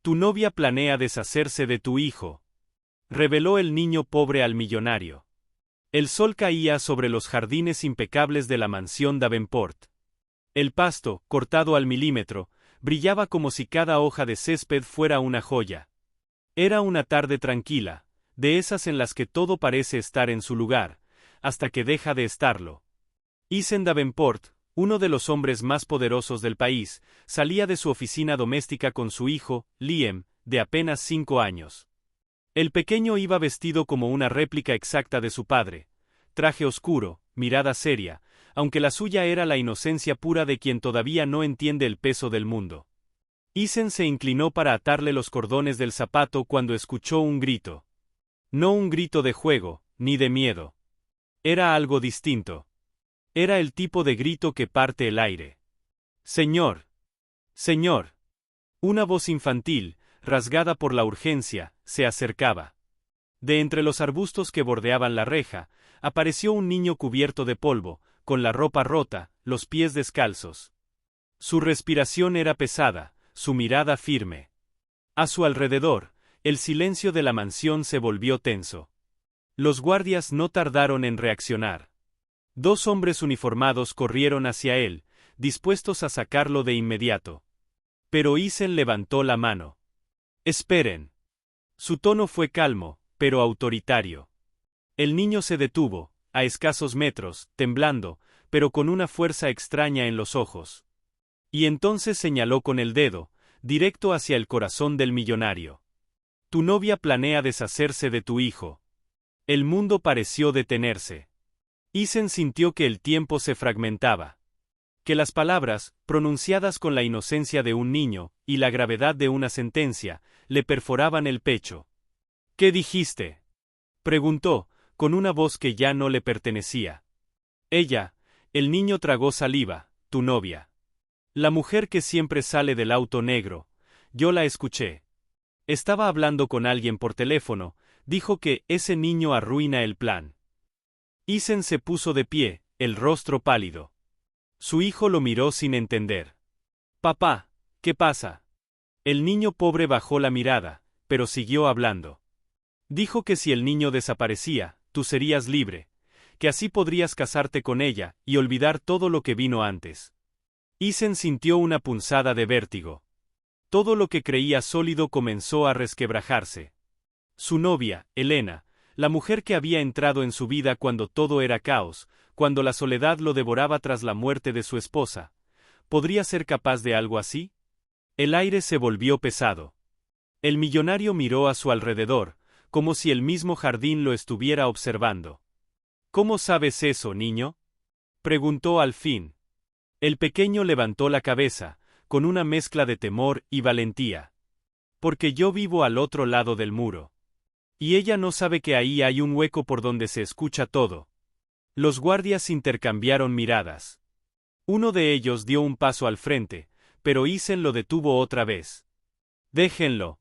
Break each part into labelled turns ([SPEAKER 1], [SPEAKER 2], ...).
[SPEAKER 1] Tu novia planea deshacerse de tu hijo, reveló el niño pobre al millonario. El sol caía sobre los jardines impecables de la mansión Davenport. El pasto, cortado al milímetro, brillaba como si cada hoja de césped fuera una joya. Era una tarde tranquila, de esas en las que todo parece estar en su lugar, hasta que deja de estarlo. Eason Davenport, uno de los hombres más poderosos del país, salía de su oficina doméstica con su hijo, Liam, de apenas 5 años. El pequeño iba vestido como una réplica exacta de su padre, traje oscuro, mirada seria, aunque la suya era la inocencia pura de quien todavía no entiende el peso del mundo. Eason se inclinó para atarle los cordones del zapato cuando escuchó un grito. No un grito de juego, ni de miedo. Era algo distinto. Era el tipo de grito que parte el aire. Señor. Señor. Una voz infantil, rasgada por la urgencia, se acercaba. De entre los arbustos que bordeaban la reja, apareció un niño cubierto de polvo, con la ropa rota, los pies descalzos. Su respiración era pesada, su mirada firme. A su alrededor, el silencio de la mansión se volvió tenso. Los guardias no tardaron en reaccionar. 2 hombres uniformados corrieron hacia él, dispuestos a sacarlo de inmediato. Pero Eason levantó la mano. Esperen. Su tono fue calmo, pero autoritario. El niño se detuvo, a escasos metros, temblando, pero con una fuerza extraña en los ojos. Y entonces señaló con el dedo, directo hacia el corazón del millonario. Tu novia planea deshacerse de tu hijo. El mundo pareció detenerse. Eason sintió que el tiempo se fragmentaba. Que las palabras, pronunciadas con la inocencia de un niño, y la gravedad de una sentencia, le perforaban el pecho. ¿Qué dijiste?, preguntó, con una voz que ya no le pertenecía. Ella, el niño tragó saliva, tu novia. La mujer que siempre sale del auto negro, yo la escuché. Estaba hablando con alguien por teléfono, dijo que ese niño arruina el plan. Eason se puso de pie, el rostro pálido. Su hijo lo miró sin entender. Papá, ¿qué pasa? El niño pobre bajó la mirada, pero siguió hablando. Dijo que si el niño desaparecía, tú serías libre, que así podrías casarte con ella y olvidar todo lo que vino antes. Eason sintió una punzada de vértigo. Todo lo que creía sólido comenzó a resquebrajarse. Su novia, Elena, la mujer que había entrado en su vida cuando todo era caos, cuando la soledad lo devoraba tras la muerte de su esposa, ¿podría ser capaz de algo así? El aire se volvió pesado. El millonario miró a su alrededor, como si el mismo jardín lo estuviera observando. ¿Cómo sabes eso, niño?, preguntó al fin. El pequeño levantó la cabeza, con una mezcla de temor y valentía. Porque yo vivo al otro lado del muro. Y ella no sabe que ahí hay un hueco por donde se escucha todo. Los guardias intercambiaron miradas. Uno de ellos dio un paso al frente, pero Eason lo detuvo otra vez. Déjenlo.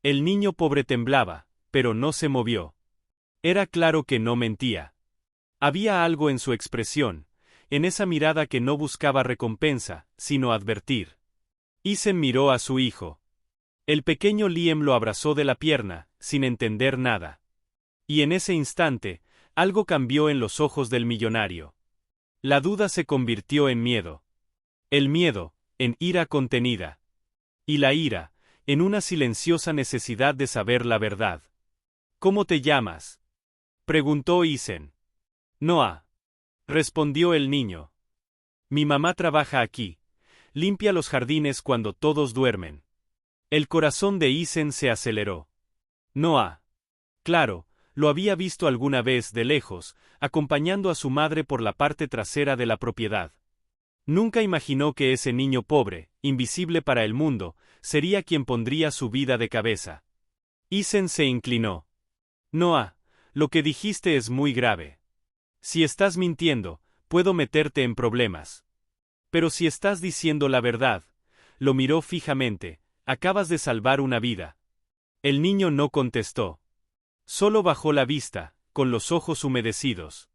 [SPEAKER 1] El niño pobre temblaba, pero no se movió. Era claro que no mentía. Había algo en su expresión, en esa mirada que no buscaba recompensa, sino advertir. Eason miró a su hijo. El pequeño Liam lo abrazó de la pierna, sin entender nada. Y en ese instante, algo cambió en los ojos del millonario. La duda se convirtió en miedo. El miedo, en ira contenida. Y la ira, en una silenciosa necesidad de saber la verdad. ¿Cómo te llamas?, preguntó Eason. Noah, respondió el niño. Mi mamá trabaja aquí. Limpia los jardines cuando todos duermen. El corazón de Eason se aceleró. Noah. Claro, lo había visto alguna vez de lejos, acompañando a su madre por la parte trasera de la propiedad. Nunca imaginó que ese niño pobre, invisible para el mundo, sería quien pondría su vida de cabeza. Eason se inclinó. Noah, lo que dijiste es muy grave. Si estás mintiendo, puedo meterte en problemas. Pero si estás diciendo la verdad, lo miró fijamente, acabas de salvar una vida. El niño no contestó. Solo bajó la vista, con los ojos humedecidos.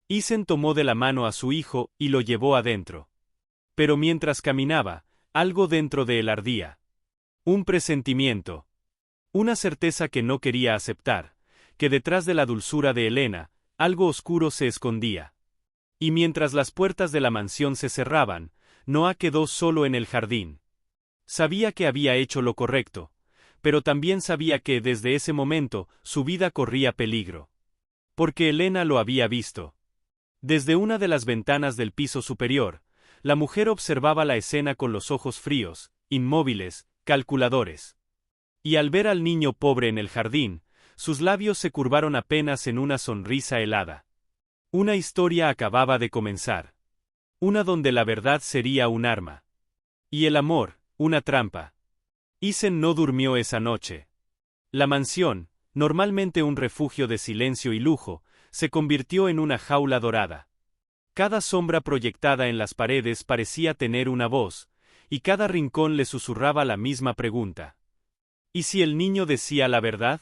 [SPEAKER 1] Eason tomó de la mano a su hijo y lo llevó adentro. Pero mientras caminaba, algo dentro de él ardía. Un presentimiento. Una certeza que no quería aceptar, que detrás de la dulzura de Elena, algo oscuro se escondía. Y mientras las puertas de la mansión se cerraban, Noah quedó solo en el jardín. Sabía que había hecho lo correcto, pero también sabía que desde ese momento su vida corría peligro. Porque Elena lo había visto. Desde una de las ventanas del piso superior, la mujer observaba la escena con los ojos fríos, inmóviles, calculadores. Y al ver al niño pobre en el jardín, sus labios se curvaron apenas en una sonrisa helada. Una historia acababa de comenzar. Una donde la verdad sería un arma. Y el amor, una trampa. Isen no durmió esa noche. La mansión, normalmente un refugio de silencio y lujo, se convirtió en una jaula dorada. Cada sombra proyectada en las paredes parecía tener una voz, y cada rincón le susurraba la misma pregunta. ¿Y si el niño decía la verdad?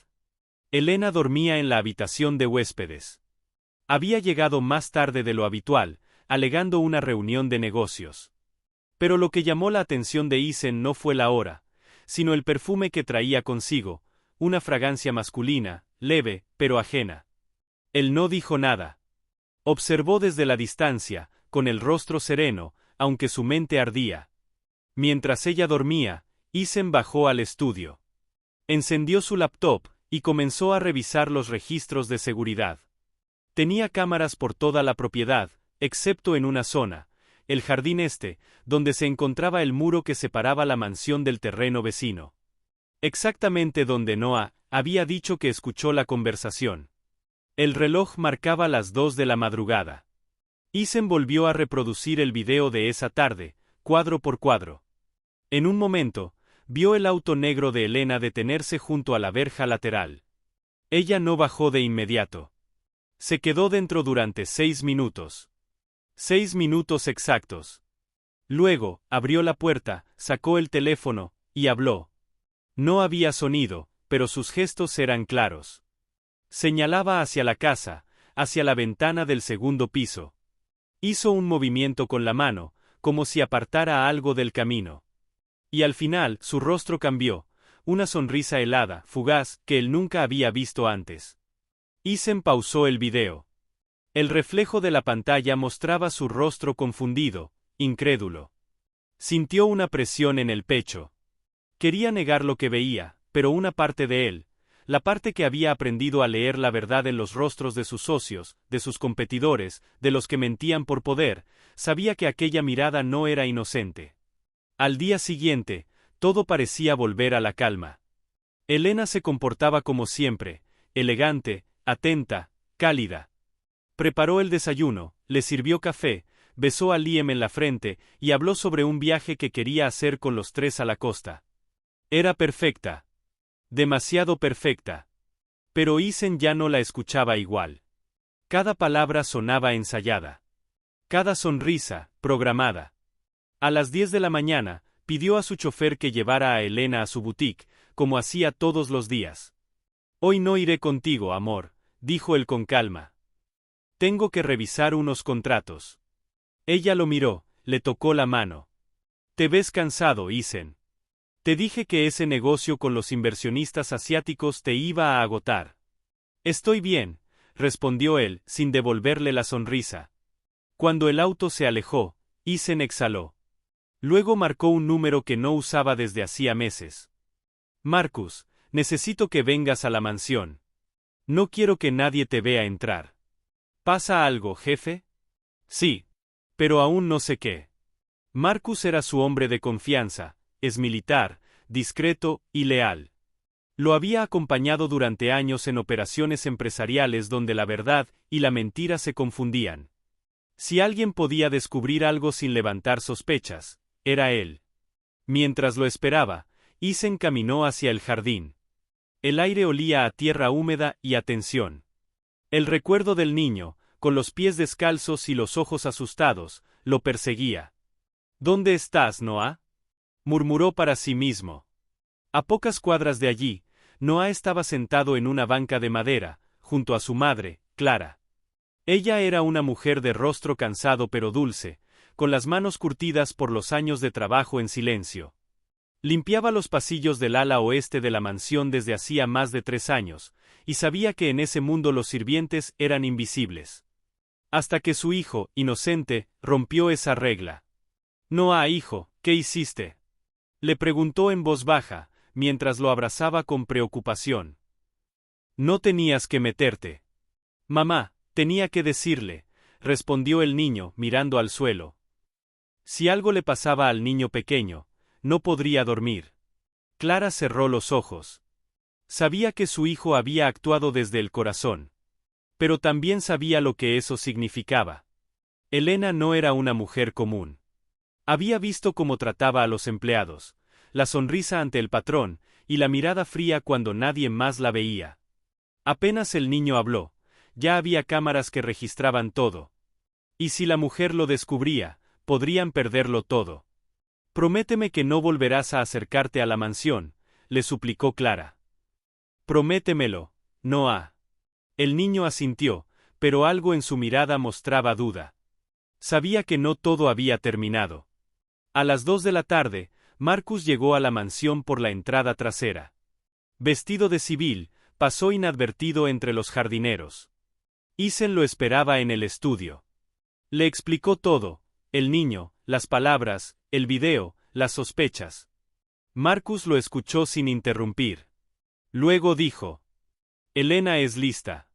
[SPEAKER 1] Elena dormía en la habitación de huéspedes. Había llegado más tarde de lo habitual, alegando una reunión de negocios. Pero lo que llamó la atención de Isen no fue la hora, sino el perfume que traía consigo, una fragancia masculina, leve, pero ajena. Él no dijo nada. Observó desde la distancia, con el rostro sereno, aunque su mente ardía. Mientras ella dormía, Isen bajó al estudio. Encendió su laptop, y comenzó a revisar los registros de seguridad. Tenía cámaras por toda la propiedad, excepto en una zona, el jardín este, donde se encontraba el muro que separaba la mansión del terreno vecino. Exactamente donde Noah había dicho que escuchó la conversación. El reloj marcaba las 2 de la madrugada. Isen volvió a reproducir el video de esa tarde, cuadro por cuadro. En un momento, vio el auto negro de Elena detenerse junto a la verja lateral. Ella no bajó de inmediato. Se quedó dentro durante 6 minutos. 6 minutos exactos. Luego, abrió la puerta, sacó el teléfono, y habló. No había sonido, pero sus gestos eran claros. Señalaba hacia la casa, hacia la ventana del segundo piso. Hizo un movimiento con la mano, como si apartara algo del camino. Y al final, su rostro cambió, una sonrisa helada, fugaz, que él nunca había visto antes. Isen pausó el video. El reflejo de la pantalla mostraba su rostro confundido, incrédulo. Sintió una presión en el pecho. Quería negar lo que veía, pero una parte de él, la parte que había aprendido a leer la verdad en los rostros de sus socios, de sus competidores, de los que mentían por poder, sabía que aquella mirada no era inocente. Al día siguiente, todo parecía volver a la calma. Elena se comportaba como siempre, elegante, atenta, cálida. Preparó el desayuno, le sirvió café, besó a Liam en la frente y habló sobre un viaje que quería hacer con los 3 a la costa. Era perfecta. Demasiado perfecta. Pero Isen ya no la escuchaba igual. Cada palabra sonaba ensayada. Cada sonrisa, programada. A las 10 de la mañana, pidió a su chofer que llevara a Elena a su boutique, como hacía todos los días. Hoy no iré contigo, amor, dijo él con calma. Tengo que revisar unos contratos. Ella lo miró, le tocó la mano. Te ves cansado, Isen. Te dije que ese negocio con los inversionistas asiáticos te iba a agotar. Estoy bien, respondió él, sin devolverle la sonrisa. Cuando el auto se alejó, Isen exhaló. Luego marcó un número que no usaba desde hacía meses. Marcus, necesito que vengas a la mansión. No quiero que nadie te vea entrar. ¿Pasa algo, jefe? Sí. Pero aún no sé qué. Marcus era su hombre de confianza, es militar, discreto y leal. Lo había acompañado durante años en operaciones empresariales donde la verdad y la mentira se confundían. Si alguien podía descubrir algo sin levantar sospechas, era él. Mientras lo esperaba, Isen caminó hacia el jardín. El aire olía a tierra húmeda y a tensión. El recuerdo del niño, con los pies descalzos y los ojos asustados, lo perseguía. ¿Dónde estás, Noah? Murmuró para sí mismo. A pocas cuadras de allí, Noah estaba sentado en una banca de madera, junto a su madre, Clara. Ella era una mujer de rostro cansado pero dulce, con las manos curtidas por los años de trabajo en silencio. Limpiaba los pasillos del ala oeste de la mansión desde hacía más de 3 años, y sabía que en ese mundo los sirvientes eran invisibles. Hasta que su hijo, inocente, rompió esa regla. Noah, hijo, ¿qué hiciste?, le preguntó en voz baja, mientras lo abrazaba con preocupación. No tenías que meterte. Mamá, tenía que decirle, respondió el niño, mirando al suelo. Si algo le pasaba al niño pequeño, no podría dormir. Clara cerró los ojos. Sabía que su hijo había actuado desde el corazón. Pero también sabía lo que eso significaba. Elena no era una mujer común. Había visto cómo trataba a los empleados, la sonrisa ante el patrón, y la mirada fría cuando nadie más la veía. Apenas el niño habló, ya había cámaras que registraban todo. Y si la mujer lo descubría, podrían perderlo todo. Prométeme que no volverás a acercarte a la mansión, le suplicó Clara. Prométemelo, Noah. El niño asintió, pero algo en su mirada mostraba duda. Sabía que no todo había terminado. A las 2 de la tarde, Marcus llegó a la mansión por la entrada trasera. Vestido de civil, pasó inadvertido entre los jardineros. Isen lo esperaba en el estudio. Le explicó todo, el niño, las palabras, el video, las sospechas. Marcus lo escuchó sin interrumpir. Luego dijo: Elena es lista.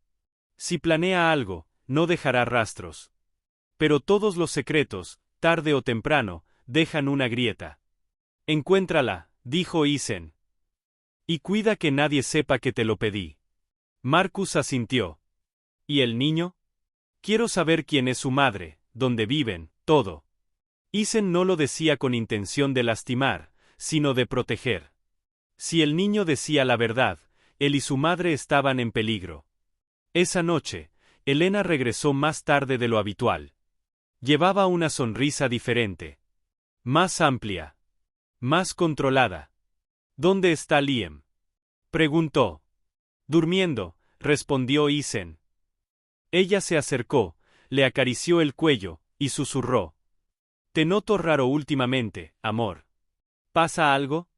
[SPEAKER 1] Si planea algo, no dejará rastros. Pero todos los secretos, tarde o temprano, dejan una grieta. Encuéntrala, dijo Isen. Y cuida que nadie sepa que te lo pedí. Marcus asintió. ¿Y el niño? Quiero saber quién es su madre, dónde viven, todo. Isen no lo decía con intención de lastimar, sino de proteger. Si el niño decía la verdad, él y su madre estaban en peligro. Esa noche, Elena regresó más tarde de lo habitual. Llevaba una sonrisa diferente. Más amplia. Más controlada. ¿Dónde está Liam?, preguntó. Durmiendo, respondió Isen. Ella se acercó, le acarició el cuello, y susurró. Te noto raro últimamente, amor. ¿Pasa algo?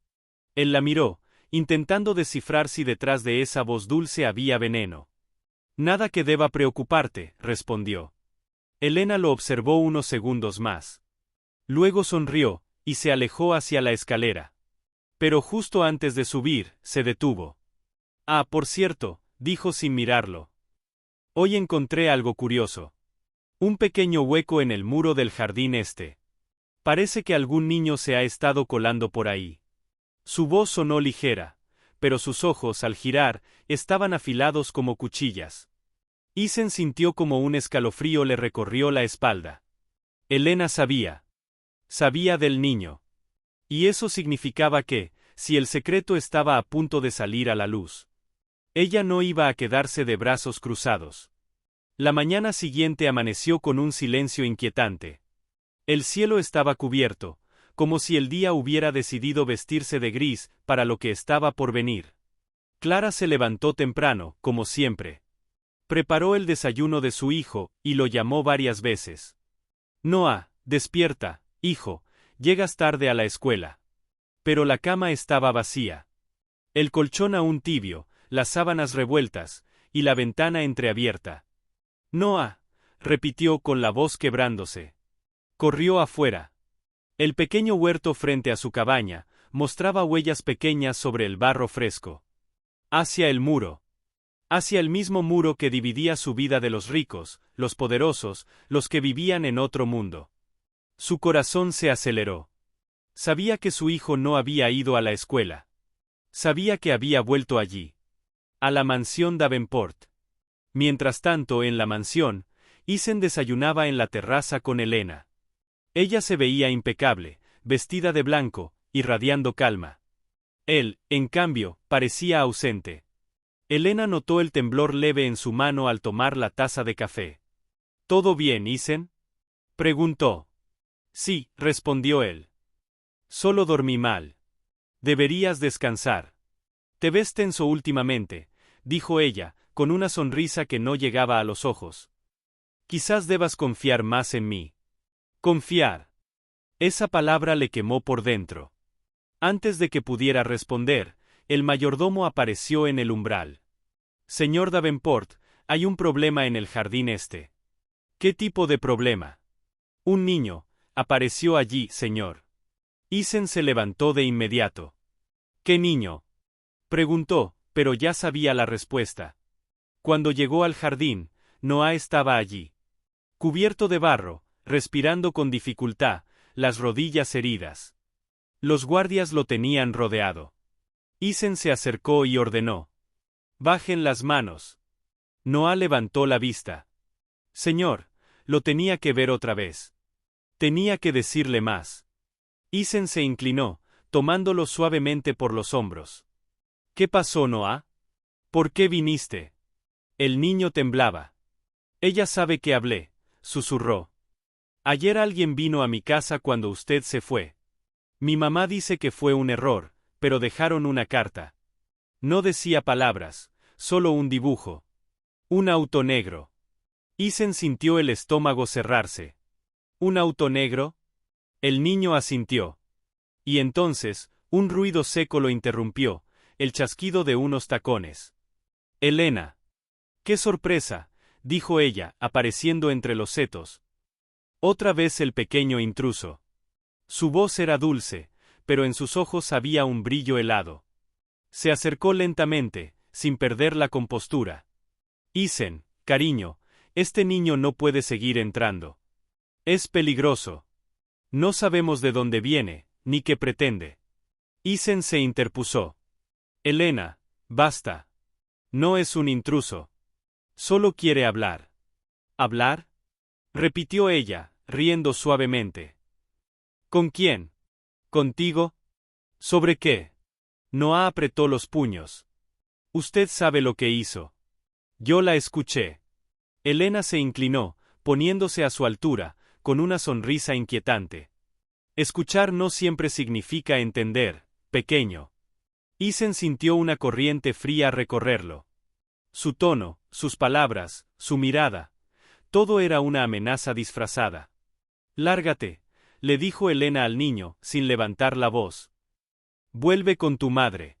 [SPEAKER 1] Él la miró, intentando descifrar si detrás de esa voz dulce había veneno. Nada que deba preocuparte, respondió. Elena lo observó unos segundos más. Luego sonrió, y se alejó hacia la escalera. Pero justo antes de subir, se detuvo. Ah, por cierto, dijo sin mirarlo. Hoy encontré algo curioso. Un pequeño hueco en el muro del jardín este. Parece que algún niño se ha estado colando por ahí. Su voz sonó ligera, pero sus ojos, al girar, estaban afilados como cuchillas. Isen sintió como un escalofrío le recorrió la espalda. Elena sabía. Sabía del niño. Y eso significaba que, si el secreto estaba a punto de salir a la luz, ella no iba a quedarse de brazos cruzados. La mañana siguiente amaneció con un silencio inquietante. El cielo estaba cubierto, como si el día hubiera decidido vestirse de gris para lo que estaba por venir. Clara se levantó temprano, como siempre. Preparó el desayuno de su hijo, y lo llamó varias veces. Noah, despierta, hijo, llegas tarde a la escuela. Pero la cama estaba vacía. El colchón aún tibio, las sábanas revueltas, y la ventana entreabierta. Noah, repitió con la voz quebrándose. Corrió afuera. El pequeño huerto frente a su cabaña mostraba huellas pequeñas sobre el barro fresco. Hacia el muro. Hacia el mismo muro que dividía su vida de los ricos, los poderosos, los que vivían en otro mundo. Su corazón se aceleró. Sabía que su hijo no había ido a la escuela. Sabía que había vuelto allí. A la mansión Davenport. Mientras tanto, en la mansión, Isen desayunaba en la terraza con Elena. Ella se veía impecable, vestida de blanco, irradiando calma. Él, en cambio, parecía ausente. Elena notó el temblor leve en su mano al tomar la taza de café. ¿Todo bien, Isen?, preguntó. Sí, respondió él. Solo dormí mal. Deberías descansar. Te ves tenso últimamente, dijo ella, con una sonrisa que no llegaba a los ojos. Quizás debas confiar más en mí. Confiar. Esa palabra le quemó por dentro. Antes de que pudiera responder, el mayordomo apareció en el umbral. Señor Davenport, hay un problema en el jardín este. ¿Qué tipo de problema? Un niño apareció allí, señor. Eason se levantó de inmediato. ¿Qué niño? Preguntó, pero ya sabía la respuesta. Cuando llegó al jardín, Noah estaba allí. Cubierto de barro, respirando con dificultad, las rodillas heridas. Los guardias lo tenían rodeado. Eason se acercó y ordenó: «Bajen las manos». Noah levantó la vista. «Señor, lo tenía que ver otra vez. Tenía que decirle más». Eason se inclinó, tomándolo suavemente por los hombros. «¿Qué pasó, Noah? ¿Por qué viniste?» El niño temblaba. «Ella sabe que hablé», susurró. «Ayer alguien vino a mi casa cuando usted se fue. Mi mamá dice que fue un error, pero dejaron una carta. No decía palabras, solo un dibujo. Un auto negro». Eason sintió el estómago cerrarse. «¿Un auto negro?» El niño asintió. Y entonces, un ruido seco lo interrumpió, el chasquido de unos tacones. «Elena». «¡Qué sorpresa!», dijo ella, apareciendo entre los setos. Otra vez el pequeño intruso. Su voz era dulce, pero en sus ojos había un brillo helado. Se acercó lentamente, sin perder la compostura. «Eason, cariño, este niño no puede seguir entrando. Es peligroso. No sabemos de dónde viene, ni qué pretende». Eason se interpuso. «Elena, basta. No es un intruso. Solo quiere hablar». «¿Hablar?», repitió ella, riendo suavemente. «¿Con quién? ¿Contigo? ¿Sobre qué?». Noah apretó los puños. «Usted sabe lo que hizo. Yo la escuché». Elena se inclinó, poniéndose a su altura, con una sonrisa inquietante. «Escuchar no siempre significa entender, pequeño». Eason sintió una corriente fría recorrerlo. Su tono, sus palabras, su mirada, todo era una amenaza disfrazada. «Lárgate», le dijo Elena al niño, sin levantar la voz. «Vuelve con tu madre.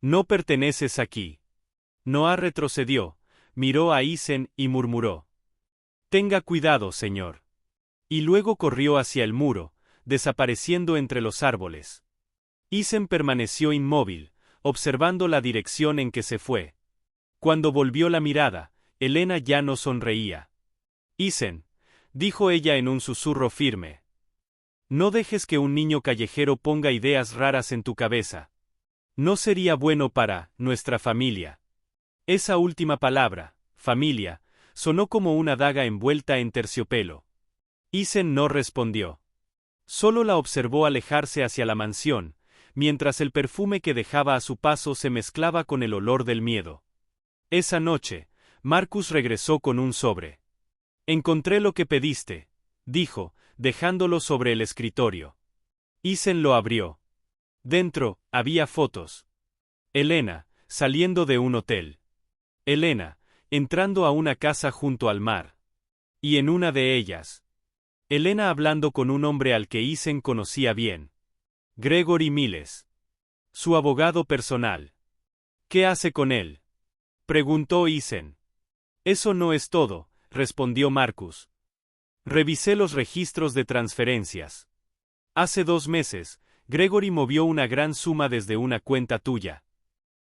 [SPEAKER 1] No perteneces aquí». Noah retrocedió, miró a Eason y murmuró: «Tenga cuidado, señor». Y luego corrió hacia el muro, desapareciendo entre los árboles. Eason permaneció inmóvil, observando la dirección en que se fue. Cuando volvió la mirada, Elena ya no sonreía. «Eason», dijo ella en un susurro firme, «no dejes que un niño callejero ponga ideas raras en tu cabeza. No sería bueno para nuestra familia». Esa última palabra, familia, sonó como una daga envuelta en terciopelo. Eason no respondió. Solo la observó alejarse hacia la mansión, mientras el perfume que dejaba a su paso se mezclaba con el olor del miedo. Esa noche, Marcus regresó con un sobre. «Encontré lo que pediste», dijo, dejándolo sobre el escritorio. Eason lo abrió. Dentro, había fotos. Elena, saliendo de un hotel. Elena, entrando a una casa junto al mar. Y en una de ellas, Elena hablando con un hombre al que Eason conocía bien. Gregory Miles. Su abogado personal. «¿Qué hace con él?», preguntó Eason. «Eso no es todo», respondió Marcus. «Revisé los registros de transferencias. Hace 2 meses, Gregory movió una gran suma desde una cuenta tuya.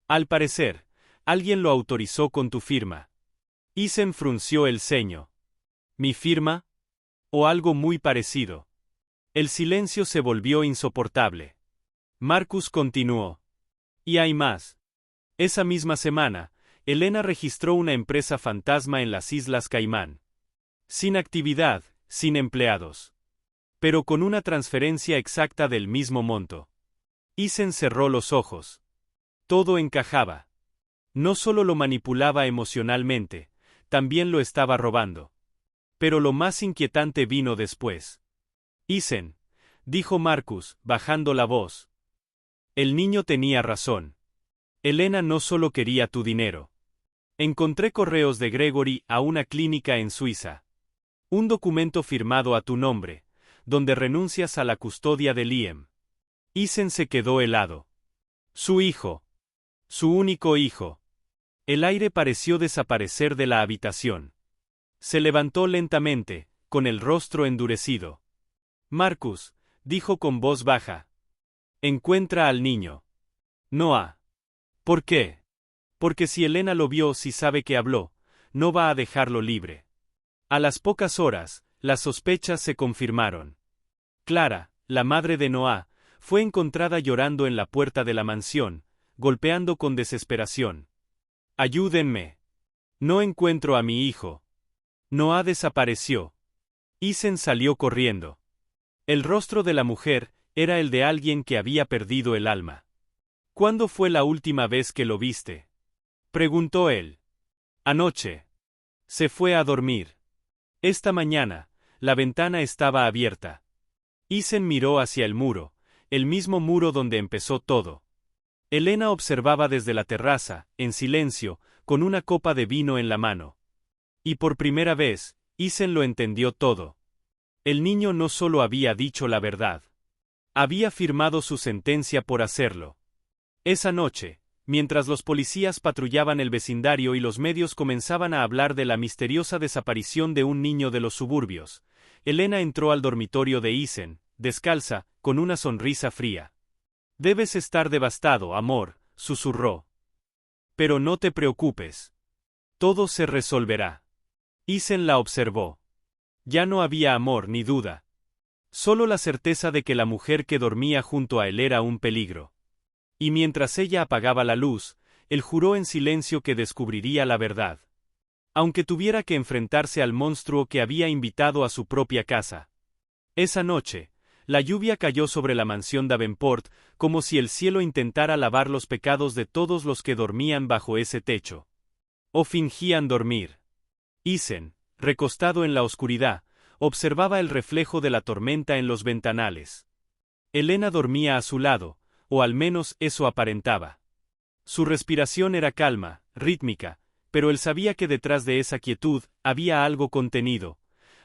[SPEAKER 1] Al parecer, alguien lo autorizó con tu firma». Eason frunció el ceño. «¿Mi firma? ¿O algo muy parecido?». El silencio se volvió insoportable. Marcus continuó. «Y hay más. Esa misma semana, Elena registró una empresa fantasma en las Islas Caimán. Sin actividad, sin empleados. Pero con una transferencia exacta del mismo monto». Eason cerró los ojos. Todo encajaba. No solo lo manipulaba emocionalmente, también lo estaba robando. Pero lo más inquietante vino después. «Eason», dijo Marcus, bajando la voz. «El niño tenía razón. Elena no solo quería tu dinero. Encontré correos de Gregory a una clínica en Suiza. Un documento firmado a tu nombre, donde renuncias a la custodia de Liam. Isen se quedó helado. Su hijo. Su único hijo. El aire pareció desaparecer de la habitación. Se levantó lentamente, con el rostro endurecido. Marcus, dijo con voz baja. Encuentra al niño. Noah. ¿Por qué? Porque si Elena lo vio, si sabe que habló, no va a dejarlo libre. A las pocas horas, las sospechas se confirmaron. Clara, la madre de Noah, fue encontrada llorando en la puerta de la mansión, golpeando con desesperación. Ayúdenme. No encuentro a mi hijo. Noah desapareció. Isen salió corriendo. El rostro de la mujer era el de alguien que había perdido el alma. ¿Cuándo fue la última vez que lo viste? Preguntó él. Anoche. Se fue a dormir. Esta mañana, la ventana estaba abierta. Isen miró hacia el muro, el mismo muro donde empezó todo. Elena observaba desde la terraza, en silencio, con una copa de vino en la mano. Y por primera vez, Isen lo entendió todo. El niño no solo había dicho la verdad. Había firmado su sentencia por hacerlo. Esa noche, mientras los policías patrullaban el vecindario y los medios comenzaban a hablar de la misteriosa desaparición de un niño de los suburbios, Elena entró al dormitorio de Isen, descalza, con una sonrisa fría. Debes estar devastado, amor, susurró. Pero no te preocupes. Todo se resolverá. Isen la observó. Ya no había amor ni duda. Solo la certeza de que la mujer que dormía junto a él era un peligro. Y mientras ella apagaba la luz, él juró en silencio que descubriría la verdad. Aunque tuviera que enfrentarse al monstruo que había invitado a su propia casa. Esa noche, la lluvia cayó sobre la mansión Davenport, como si el cielo intentara lavar los pecados de todos los que dormían bajo ese techo. O fingían dormir. Isen, recostado en la oscuridad, observaba el reflejo de la tormenta en los ventanales. Elena dormía a su lado, o al menos eso aparentaba. Su respiración era calma, rítmica, pero él sabía que detrás de esa quietud había algo contenido,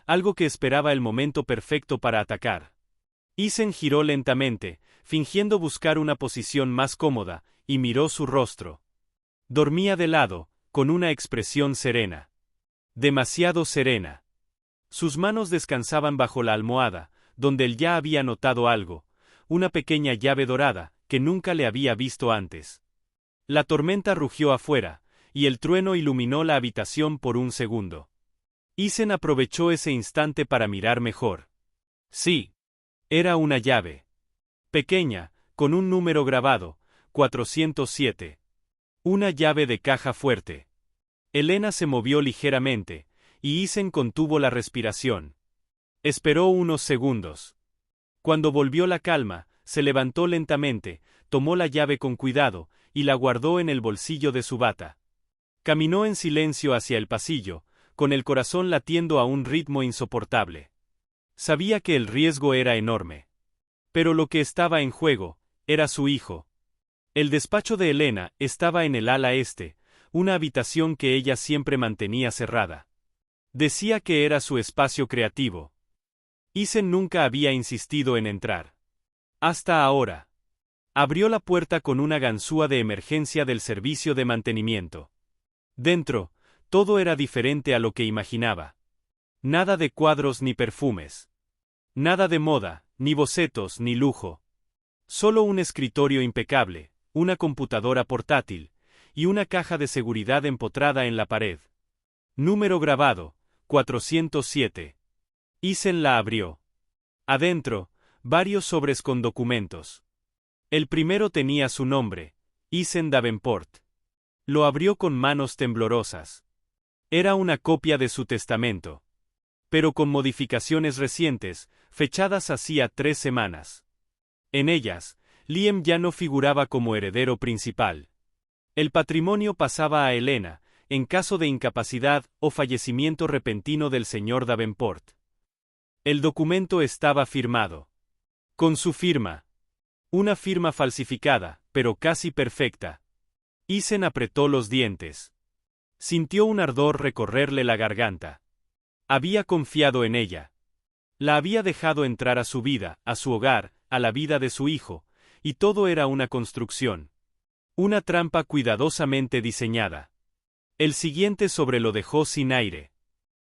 [SPEAKER 1] algo que esperaba el momento perfecto para atacar. Isen giró lentamente, fingiendo buscar una posición más cómoda, y miró su rostro. Dormía de lado, con una expresión serena. Demasiado serena. Sus manos descansaban bajo la almohada, donde él ya había notado algo, una pequeña llave dorada, que nunca le había visto antes. La tormenta rugió afuera, y el trueno iluminó la habitación por un segundo. Isen aprovechó ese instante para mirar mejor. Sí. Era una llave. Pequeña, con un número grabado, 407. Una llave de caja fuerte. Elena se movió ligeramente, y Isen contuvo la respiración. Esperó unos segundos. Cuando volvió la calma, se levantó lentamente, tomó la llave con cuidado, y la guardó en el bolsillo de su bata. Caminó en silencio hacia el pasillo, con el corazón latiendo a un ritmo insoportable. Sabía que el riesgo era enorme. Pero lo que estaba en juego, era su hijo. El despacho de Elena estaba en el ala este, una habitación que ella siempre mantenía cerrada. Decía que era su espacio creativo. Isen nunca había insistido en entrar. Hasta ahora. Abrió la puerta con una ganzúa de emergencia del servicio de mantenimiento. Dentro, todo era diferente a lo que imaginaba. Nada de cuadros ni perfumes. Nada de moda, ni bocetos, ni lujo. Solo un escritorio impecable, una computadora portátil, y una caja de seguridad empotrada en la pared. Número grabado, 407. Isen la abrió. Adentro, varios sobres con documentos. El primero tenía su nombre, Isen Davenport. Lo abrió con manos temblorosas. Era una copia de su testamento. Pero con modificaciones recientes, fechadas hacía 3 semanas. En ellas, Liam ya no figuraba como heredero principal. El patrimonio pasaba a Elena, en caso de incapacidad o fallecimiento repentino del señor Davenport. El documento estaba firmado. Con su firma. Una firma falsificada, pero casi perfecta. Isen apretó los dientes. Sintió un ardor recorrerle la garganta. Había confiado en ella. La había dejado entrar a su vida, a su hogar, a la vida de su hijo, y todo era una construcción. Una trampa cuidadosamente diseñada. El siguiente sobre lo dejó sin aire.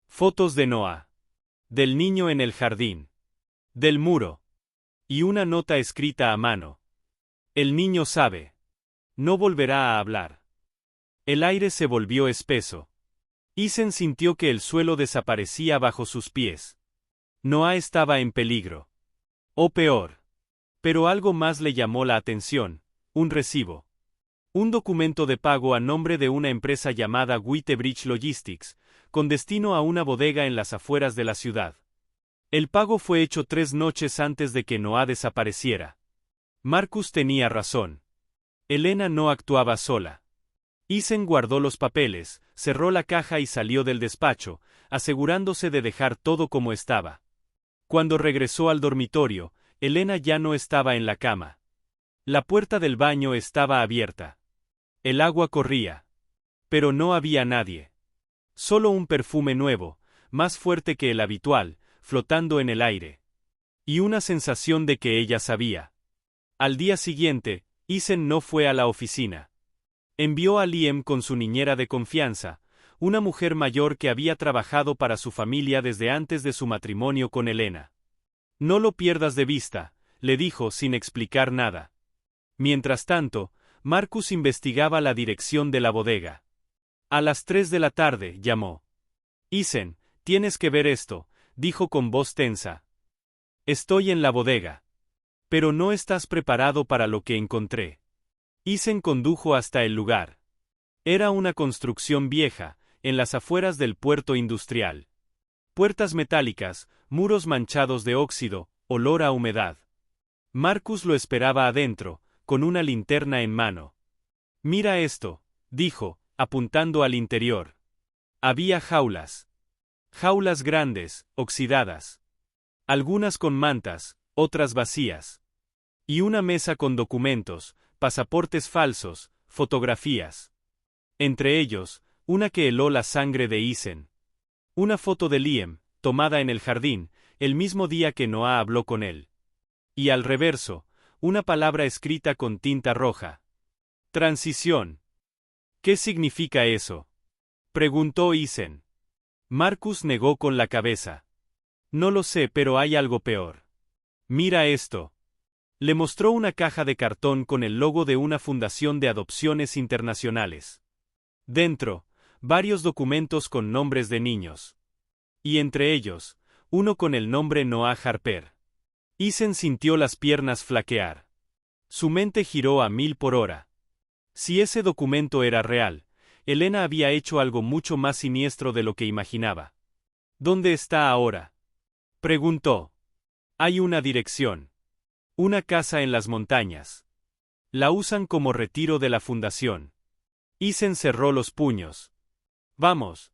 [SPEAKER 1] Fotos de Noah. Del niño en el jardín. Del muro. Y una nota escrita a mano. El niño sabe. No volverá a hablar. El aire se volvió espeso. Isen sintió que el suelo desaparecía bajo sus pies. Noah estaba en peligro. O peor. Pero algo más le llamó la atención: un recibo. Un documento de pago a nombre de una empresa llamada Whitebridge Logistics, con destino a una bodega en las afueras de la ciudad. El pago fue hecho 3 noches antes de que Noah desapareciera. Marcus tenía razón. Elena no actuaba sola. Isen guardó los papeles, cerró la caja y salió del despacho, asegurándose de dejar todo como estaba. Cuando regresó al dormitorio, Elena ya no estaba en la cama. La puerta del baño estaba abierta. El agua corría. Pero no había nadie. Solo un perfume nuevo, más fuerte que el habitual, flotando en el aire. Y una sensación de que ella sabía. Al día siguiente, Isen no fue a la oficina. Envió a Liam con su niñera de confianza, una mujer mayor que había trabajado para su familia desde antes de su matrimonio con Elena. No lo pierdas de vista, le dijo sin explicar nada. Mientras tanto, Marcus investigaba la dirección de la bodega. A las 3 de la tarde, llamó. Isen, tienes que ver esto, dijo con voz tensa. Estoy en la bodega. Pero no estás preparado para lo que encontré. Isen condujo hasta el lugar. Era una construcción vieja, en las afueras del puerto industrial. Puertas metálicas, muros manchados de óxido, olor a humedad. Marcus lo esperaba adentro, con una linterna en mano. Mira esto, dijo, apuntando al interior. Había jaulas. Jaulas grandes, oxidadas. Algunas con mantas, otras vacías. Y una mesa con documentos, pasaportes falsos, fotografías. Entre ellos, una que heló la sangre de Isen. Una foto de Liam, tomada en el jardín, el mismo día que Noah habló con él. Y al reverso, una palabra escrita con tinta roja. Transición. ¿Qué significa eso?, preguntó Isen. Marcus negó con la cabeza. No lo sé, pero hay algo peor. Mira esto. Le mostró una caja de cartón con el logo de una fundación de adopciones internacionales. Dentro, varios documentos con nombres de niños. Y entre ellos, uno con el nombre Noah Harper. Isen sintió las piernas flaquear. Su mente giró a 1000 por hora. Si ese documento era real, Elena había hecho algo mucho más siniestro de lo que imaginaba. ¿Dónde está ahora?, preguntó. Hay una dirección. Una casa en las montañas. La usan como retiro de la fundación. Isen cerró los puños. Vamos.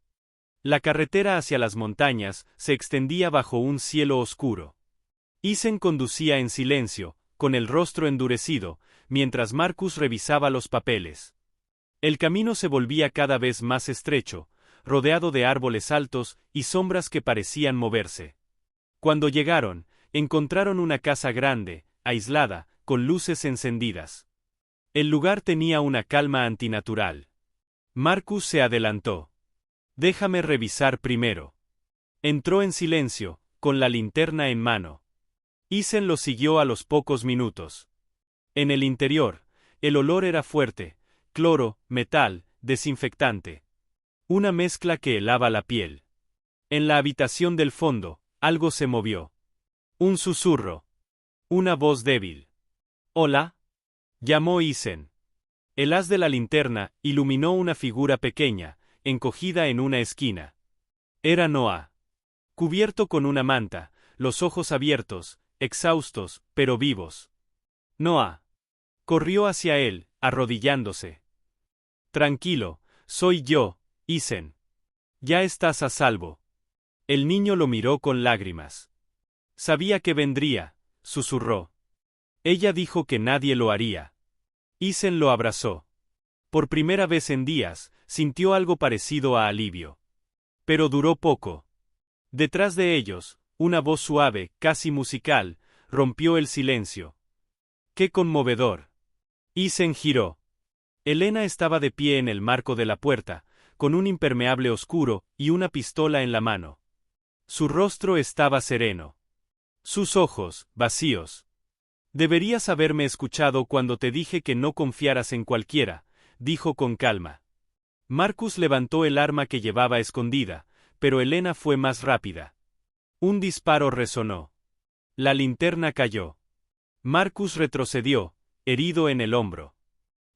[SPEAKER 1] La carretera hacia las montañas se extendía bajo un cielo oscuro. Isen conducía en silencio, con el rostro endurecido, mientras Marcus revisaba los papeles. El camino se volvía cada vez más estrecho, rodeado de árboles altos y sombras que parecían moverse. Cuando llegaron, encontraron una casa grande, aislada, con luces encendidas. El lugar tenía una calma antinatural. Marcus se adelantó. Déjame revisar primero. Entró en silencio, con la linterna en mano. Isen lo siguió a los pocos minutos. En el interior, el olor era fuerte, cloro, metal, desinfectante. Una mezcla que helaba la piel. En la habitación del fondo, algo se movió. Un susurro. Una voz débil. ¿Hola?, llamó Isen. El haz de la linterna iluminó una figura pequeña, encogida en una esquina. Era Noah. Cubierto con una manta, los ojos abiertos, exhaustos, pero vivos. Noah. Corrió hacia él, arrodillándose. Tranquilo, soy yo, Isen. Ya estás a salvo. El niño lo miró con lágrimas. Sabía que vendría, susurró. Ella dijo que nadie lo haría. Isen lo abrazó. Por primera vez en días, sintió algo parecido a alivio. Pero duró poco. Detrás de ellos, una voz suave, casi musical, rompió el silencio. ¡Qué conmovedor! Isen giró. Elena estaba de pie en el marco de la puerta, con un impermeable oscuro y una pistola en la mano. Su rostro estaba sereno. Sus ojos, vacíos. Deberías haberme escuchado cuando te dije que no confiaras en cualquiera, dijo con calma. Marcus levantó el arma que llevaba escondida, pero Elena fue más rápida. Un disparo resonó. La linterna cayó. Marcus retrocedió, herido en el hombro.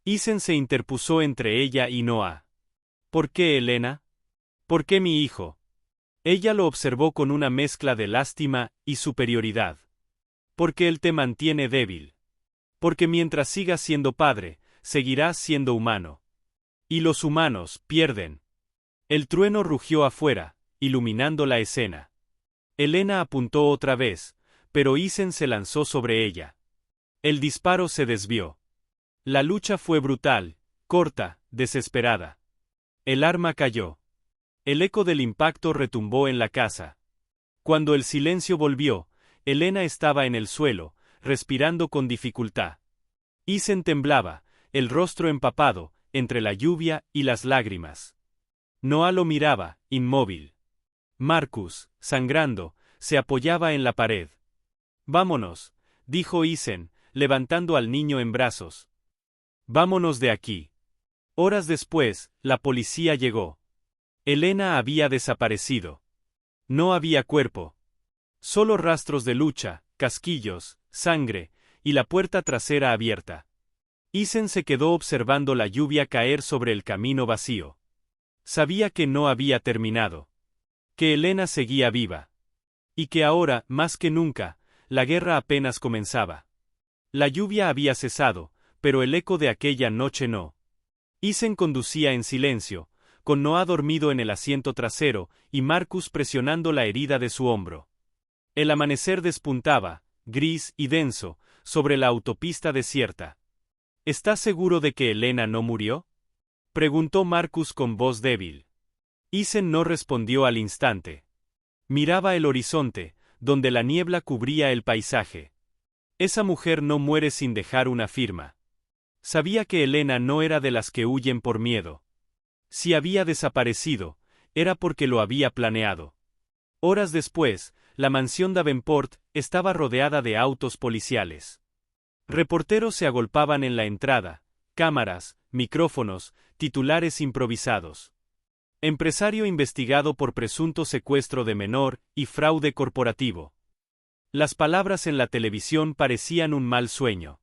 [SPEAKER 1] Isen se interpuso entre ella y Noah. ¿Por qué, Elena? ¿Por qué mi hijo? Ella lo observó con una mezcla de lástima y superioridad. Porque él te mantiene débil. Porque mientras sigas siendo padre, seguirás siendo humano. Y los humanos pierden. El trueno rugió afuera, iluminando la escena. Elena apuntó otra vez, pero Isen se lanzó sobre ella. El disparo se desvió. La lucha fue brutal, corta, desesperada. El arma cayó. El eco del impacto retumbó en la casa. Cuando el silencio volvió, Elena estaba en el suelo, respirando con dificultad. Isen temblaba, el rostro empapado, entre la lluvia y las lágrimas. Noah lo miraba, inmóvil. Marcus, sangrando, se apoyaba en la pared. Vámonos, dijo Isen, levantando al niño en brazos. Vámonos de aquí. Horas después, la policía llegó. Elena había desaparecido. No había cuerpo. Solo rastros de lucha, casquillos, sangre, y la puerta trasera abierta. Isen se quedó observando la lluvia caer sobre el camino vacío. Sabía que no había terminado. Que Elena seguía viva. Y que ahora, más que nunca, la guerra apenas comenzaba. La lluvia había cesado, pero el eco de aquella noche no. Isen conducía en silencio, con Noah dormido en el asiento trasero y Marcus presionando la herida de su hombro. El amanecer despuntaba, gris y denso, sobre la autopista desierta. ¿Estás seguro de que Elena no murió?, preguntó Marcus con voz débil. Isen no respondió al instante. Miraba el horizonte, donde la niebla cubría el paisaje. Esa mujer no muere sin dejar una firma. Sabía que Elena no era de las que huyen por miedo. Si había desaparecido, era porque lo había planeado. Horas después, la mansión Davenport estaba rodeada de autos policiales. Reporteros se agolpaban en la entrada, cámaras, micrófonos, titulares improvisados. Empresario investigado por presunto secuestro de menor y fraude corporativo. Las palabras en la televisión parecían un mal sueño.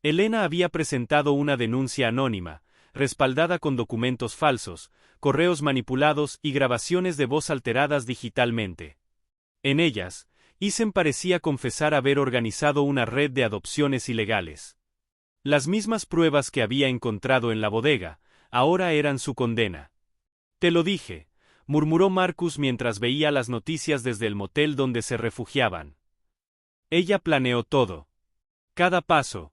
[SPEAKER 1] Elena había presentado una denuncia anónima, respaldada con documentos falsos, correos manipulados y grabaciones de voz alteradas digitalmente. En ellas, Isen parecía confesar haber organizado una red de adopciones ilegales. Las mismas pruebas que había encontrado en la bodega, ahora eran su condena. Te lo dije, murmuró Marcus mientras veía las noticias desde el motel donde se refugiaban. Ella planeó todo. Cada paso.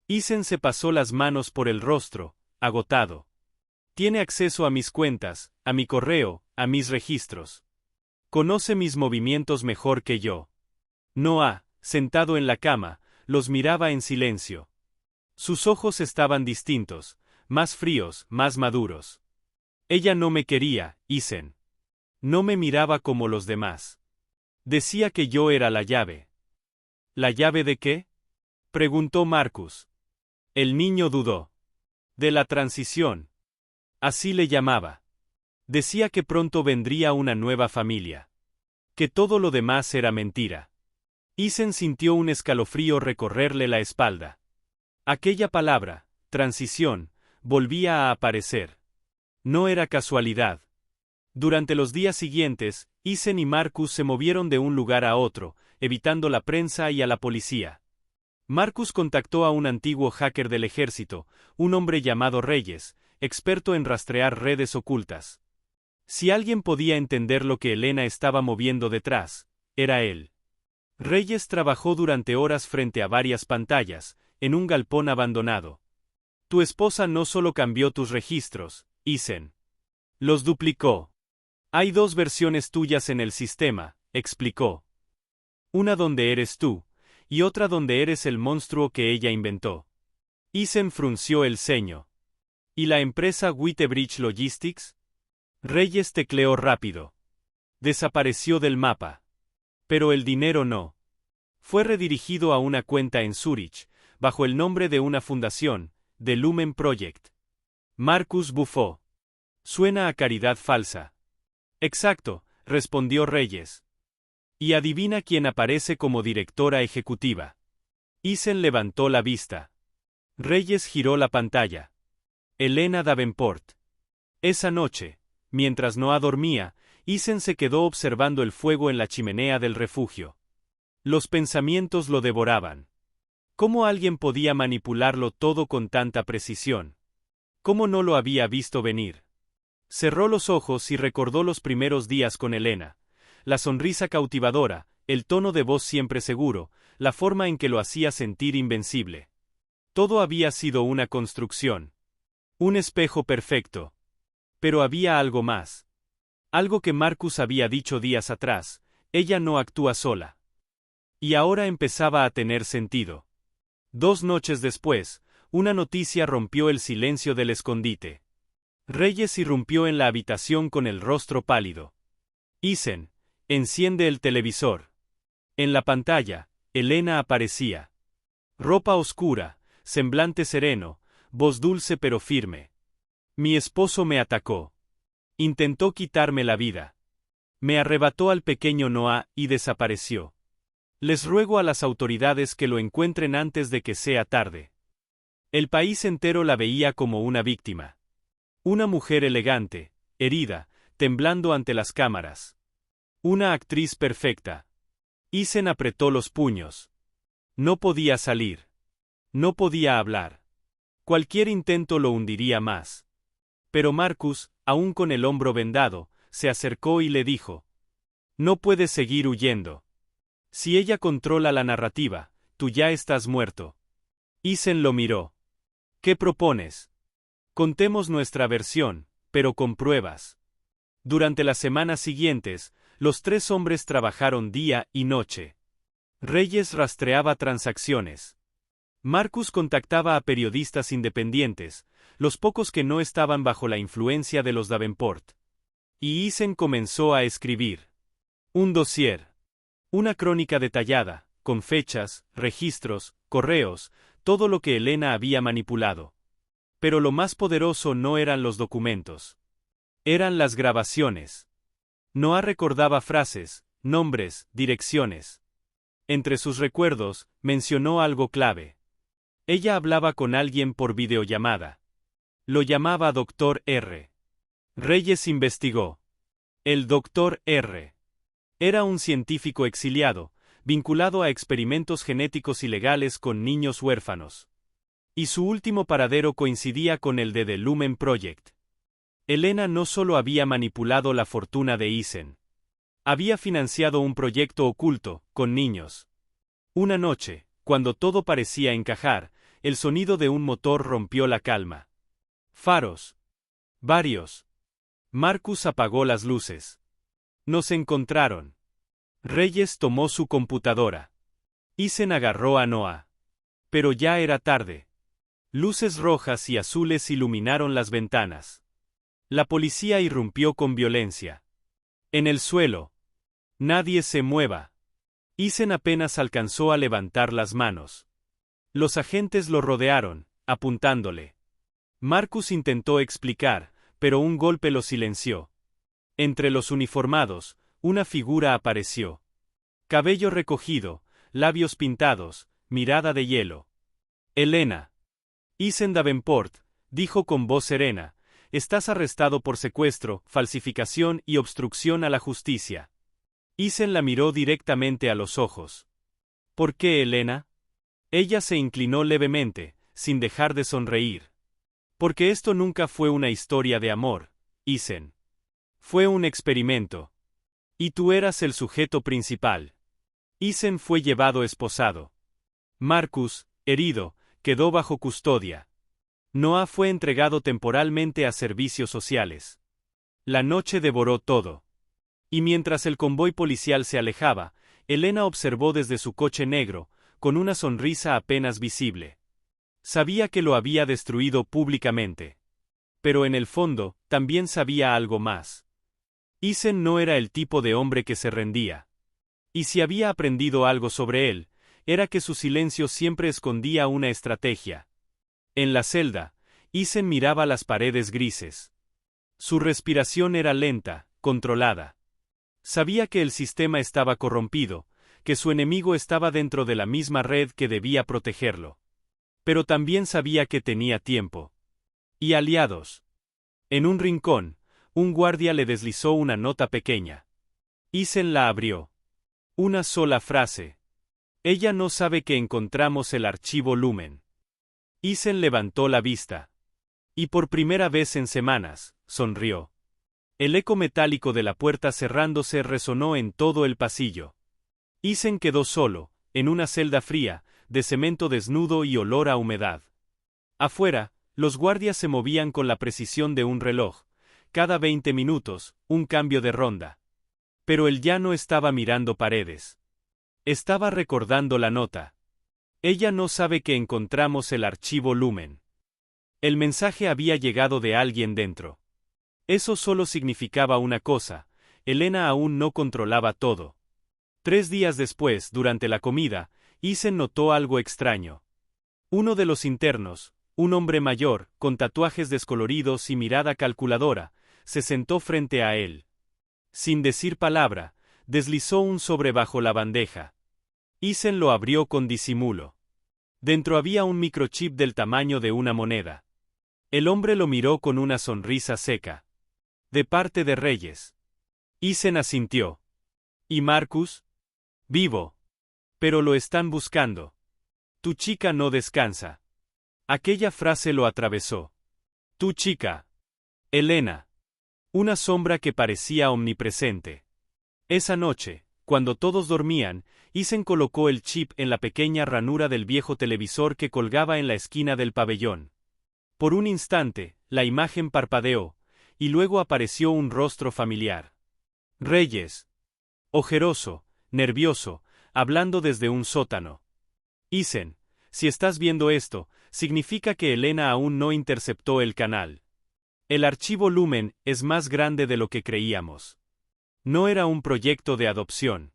[SPEAKER 1] Isen se pasó las manos por el rostro, agotado. Tiene acceso a mis cuentas, a mi correo, a mis registros. Conoce mis movimientos mejor que yo. Noah, sentado en la cama, los miraba en silencio. Sus ojos estaban distintos, más fríos, más maduros. Ella no me quería, Isen. No me miraba como los demás. Decía que yo era la llave. ¿La llave de qué?, preguntó Marcus. El niño dudó. De la transición. Así le llamaba. Decía que pronto vendría una nueva familia. Que todo lo demás era mentira. Isen sintió un escalofrío recorrerle la espalda. Aquella palabra, transición, volvía a aparecer. No era casualidad. Durante los días siguientes, Isen y Marcus se movieron de un lugar a otro, evitando la prensa y a la policía. Marcus contactó a un antiguo hacker del ejército, un hombre llamado Reyes, experto en rastrear redes ocultas. Si alguien podía entender lo que Elena estaba moviendo detrás, era él. Reyes trabajó durante horas frente a varias pantallas, en un galpón abandonado. Tu esposa no solo cambió tus registros, Isen. Los duplicó. Hay dos versiones tuyas en el sistema, explicó. Una donde eres tú, y otra donde eres el monstruo que ella inventó. Isen frunció el ceño. ¿Y la empresa Whitebridge Logistics? Reyes tecleó rápido. Desapareció del mapa. Pero el dinero no. Fue redirigido a una cuenta en Zurich, bajo el nombre de una fundación, The Lumen Project. Marcus bufó. Suena a caridad falsa. Exacto, respondió Reyes. Y adivina quién aparece como directora ejecutiva. Isen levantó la vista. Reyes giró la pantalla. Elena Davenport. Esa noche, mientras Noah dormía, Isen se quedó observando el fuego en la chimenea del refugio. Los pensamientos lo devoraban. ¿Cómo alguien podía manipularlo todo con tanta precisión? ¿Cómo no lo había visto venir? Cerró los ojos y recordó los primeros días con Elena. La sonrisa cautivadora, el tono de voz siempre seguro, la forma en que lo hacía sentir invencible. Todo había sido una construcción. Un espejo perfecto. Pero había algo más. Algo que Marcus había dicho días atrás: ella no actúa sola. Y ahora empezaba a tener sentido. 2 noches después, una noticia rompió el silencio del escondite. Reyes irrumpió en la habitación con el rostro pálido. Isen, enciende el televisor. En la pantalla, Elena aparecía. Ropa oscura, semblante sereno, voz dulce pero firme. Mi esposo me atacó. Intentó quitarme la vida. Me arrebató al pequeño Noah y desapareció. Les ruego a las autoridades que lo encuentren antes de que sea tarde. El país entero la veía como una víctima. Una mujer elegante, herida, temblando ante las cámaras. Una actriz perfecta. Isen apretó los puños. No podía salir. No podía hablar. Cualquier intento lo hundiría más. Pero Marcus, aún con el hombro vendado, se acercó y le dijo: no puedes seguir huyendo. Si ella controla la narrativa, tú ya estás muerto. Isen lo miró. ¿Qué propones? Contemos nuestra versión, pero con pruebas. Durante las semanas siguientes, los 3 hombres trabajaron día y noche. Reyes rastreaba transacciones. Marcus contactaba a periodistas independientes, los pocos que no estaban bajo la influencia de los Davenport. Y Isen comenzó a escribir. Un dossier. Una crónica detallada, con fechas, registros, correos, todo lo que Elena había manipulado. Pero lo más poderoso no eran los documentos. Eran las grabaciones. Noah recordaba frases, nombres, direcciones. Entre sus recuerdos, mencionó algo clave. Ella hablaba con alguien por videollamada. Lo llamaba Dr. R. Reyes investigó. El Dr. R. era un científico exiliado, vinculado a experimentos genéticos ilegales con niños huérfanos. Y su último paradero coincidía con el de The Lumen Project. Elena no solo había manipulado la fortuna de Isen. Había financiado un proyecto oculto, con niños. Una noche, cuando todo parecía encajar, el sonido de un motor rompió la calma. Faros. Varios. Marcus apagó las luces. Nos encontraron. Reyes tomó su computadora. Isen agarró a Noah. Pero ya era tarde. Luces rojas y azules iluminaron las ventanas. La policía irrumpió con violencia. En el suelo. Nadie se mueva. Isen apenas alcanzó a levantar las manos. Los agentes lo rodearon, apuntándole. Marcus intentó explicar, pero un golpe lo silenció. Entre los uniformados, una figura apareció. Cabello recogido, labios pintados, mirada de hielo. Elena. Isen Davenport, dijo con voz serena, estás arrestado por secuestro, falsificación y obstrucción a la justicia. Isen la miró directamente a los ojos. ¿Por qué, Elena? Ella se inclinó levemente, sin dejar de sonreír. Porque esto nunca fue una historia de amor, Isen. Fue un experimento. Y tú eras el sujeto principal. Isen fue llevado esposado. Marcus, herido, quedó bajo custodia. Noah fue entregado temporalmente a servicios sociales. La noche devoró todo. Y mientras el convoy policial se alejaba, Elena observó desde su coche negro, con una sonrisa apenas visible. Sabía que lo había destruido públicamente. Pero en el fondo, también sabía algo más. Isen no era el tipo de hombre que se rendía. Y si había aprendido algo sobre él, era que su silencio siempre escondía una estrategia. En la celda, Isen miraba las paredes grises. Su respiración era lenta, controlada. Sabía que el sistema estaba corrompido, que su enemigo estaba dentro de la misma red que debía protegerlo. Pero también sabía que tenía tiempo. Y aliados. En un rincón, un guardia le deslizó una nota pequeña. Isen la abrió. Una sola frase. Ella no sabe que encontramos el archivo Lumen. Isen levantó la vista. Y por primera vez en semanas, sonrió. El eco metálico de la puerta cerrándose resonó en todo el pasillo. Isen quedó solo, en una celda fría, de cemento desnudo y olor a humedad. Afuera, los guardias se movían con la precisión de un reloj. Cada 20 minutos, un cambio de ronda. Pero él ya no estaba mirando paredes. Estaba recordando la nota. Ella no sabe que encontramos el archivo Lumen. El mensaje había llegado de alguien dentro. Eso solo significaba una cosa: Elena aún no controlaba todo. 3 días después, durante la comida, Isen notó algo extraño. Uno de los internos, un hombre mayor, con tatuajes descoloridos y mirada calculadora, se sentó frente a él. Sin decir palabra, deslizó un sobre bajo la bandeja. Isen lo abrió con disimulo. Dentro había un microchip del tamaño de una moneda. El hombre lo miró con una sonrisa seca. De parte de Reyes. Isen asintió. ¿Y Marcus? Vivo. Pero lo están buscando. Tu chica no descansa. Aquella frase lo atravesó. Tu chica. Elena. Una sombra que parecía omnipresente. Esa noche, cuando todos dormían, Isen colocó el chip en la pequeña ranura del viejo televisor que colgaba en la esquina del pabellón. Por un instante, la imagen parpadeó, y luego apareció un rostro familiar. Reyes. Ojeroso, nervioso, hablando desde un sótano. Isen, si estás viendo esto, significa que Elena aún no interceptó el canal. El archivo Lumen es más grande de lo que creíamos. No era un proyecto de adopción.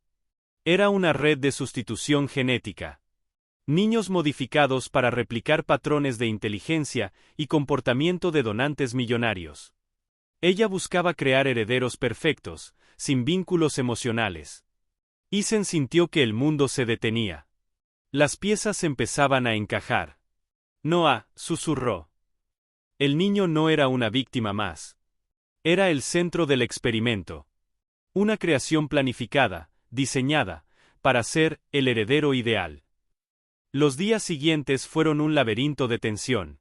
[SPEAKER 1] Era una red de sustitución genética. Niños modificados para replicar patrones de inteligencia y comportamiento de donantes millonarios. Ella buscaba crear herederos perfectos, sin vínculos emocionales. Isen sintió que el mundo se detenía. Las piezas empezaban a encajar. Noah, susurró. El niño no era una víctima más. Era el centro del experimento. Una creación planificada, diseñada, para ser el heredero ideal. Los días siguientes fueron un laberinto de tensión.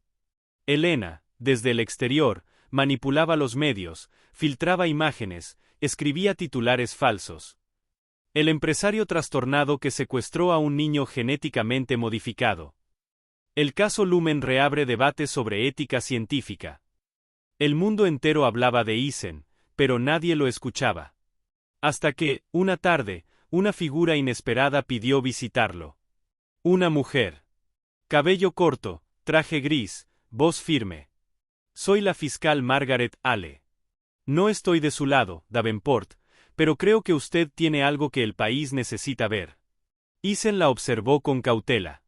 [SPEAKER 1] Elena, desde el exterior, manipulaba los medios, filtraba imágenes, escribía titulares falsos. El empresario trastornado que secuestró a un niño genéticamente modificado. El caso Lumen reabre debates sobre ética científica. El mundo entero hablaba de Isen, pero nadie lo escuchaba. Hasta que, una tarde, una figura inesperada pidió visitarlo. Una mujer. Cabello corto, traje gris, voz firme. Soy la fiscal Margaret Hale. No estoy de su lado, Davenport, pero creo que usted tiene algo que el país necesita ver. Isen la observó con cautela.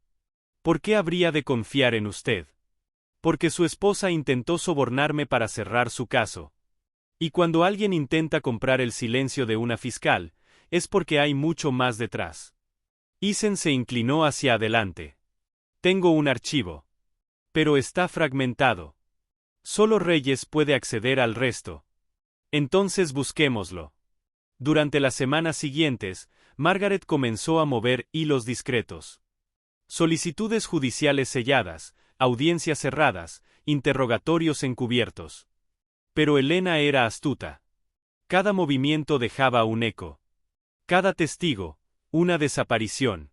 [SPEAKER 1] ¿Por qué habría de confiar en usted? Porque su esposa intentó sobornarme para cerrar su caso. Y cuando alguien intenta comprar el silencio de una fiscal, es porque hay mucho más detrás. Isen se inclinó hacia adelante. Tengo un archivo. Pero está fragmentado. Solo Reyes puede acceder al resto. Entonces busquémoslo. Durante las semanas siguientes, Margaret comenzó a mover hilos discretos. Solicitudes judiciales selladas, audiencias cerradas, interrogatorios encubiertos. Pero Elena era astuta. Cada movimiento dejaba un eco. Cada testigo, una desaparición.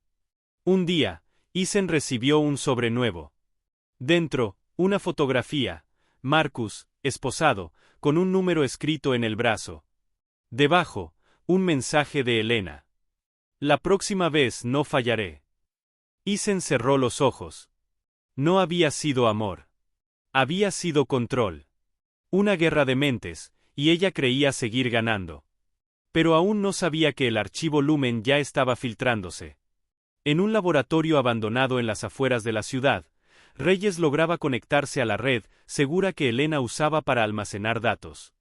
[SPEAKER 1] Un día, Isen recibió un sobre nuevo. Dentro, una fotografía, Marcus, esposado, con un número escrito en el brazo. Debajo, un mensaje de Elena. La próxima vez no fallaré. Isen cerró los ojos. No había sido amor. Había sido control. Una guerra de mentes, y ella creía seguir ganando. Pero aún no sabía que el archivo Lumen ya estaba filtrándose. En un laboratorio abandonado en las afueras de la ciudad, Reyes lograba conectarse a la red segura que Elena usaba para almacenar datos.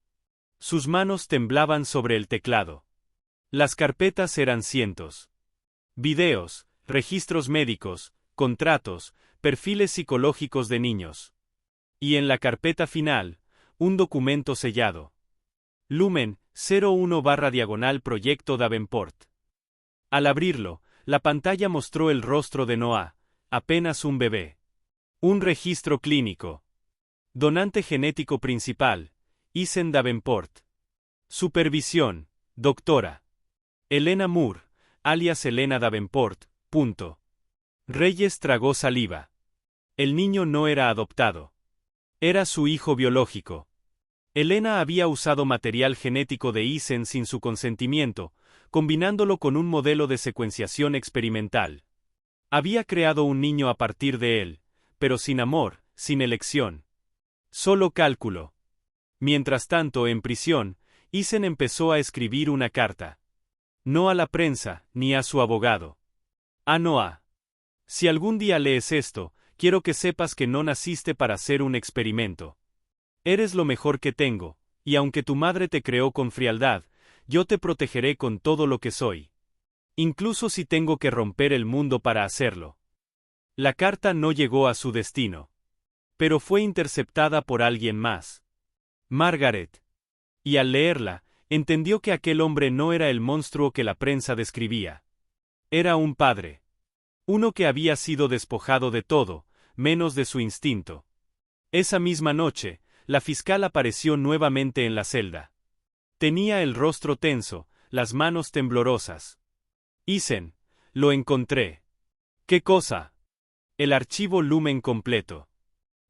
[SPEAKER 1] Sus manos temblaban sobre el teclado. Las carpetas eran cientos. Videos, registros médicos, contratos, perfiles psicológicos de niños. Y en la carpeta final, un documento sellado. Lumen, 01/Proyecto Davenport. Al abrirlo, la pantalla mostró el rostro de Noah, apenas un bebé. Un registro clínico. Donante genético principal, Isen Davenport. Supervisión, doctora Elena Moore, alias Elena Davenport. Reyes tragó saliva. El niño no era adoptado. Era su hijo biológico. Elena había usado material genético de Isen sin su consentimiento, combinándolo con un modelo de secuenciación experimental. Había creado un niño a partir de él, pero sin amor, sin elección. Solo cálculo. Mientras tanto, en prisión, Isen empezó a escribir una carta. No a la prensa, ni a su abogado. A Noah. Si algún día lees esto, quiero que sepas que no naciste para ser un experimento. Eres lo mejor que tengo, y aunque tu madre te creó con frialdad, yo te protegeré con todo lo que soy. Incluso si tengo que romper el mundo para hacerlo. La carta no llegó a su destino. Pero fue interceptada por alguien más. Margaret. Y al leerla, entendió que aquel hombre no era el monstruo que la prensa describía. Era un padre. Uno que había sido despojado de todo, menos de su instinto. Esa misma noche, la fiscal apareció nuevamente en la celda. Tenía el rostro tenso, las manos temblorosas. Isen, lo encontré. ¿Qué cosa? El archivo Lumen completo.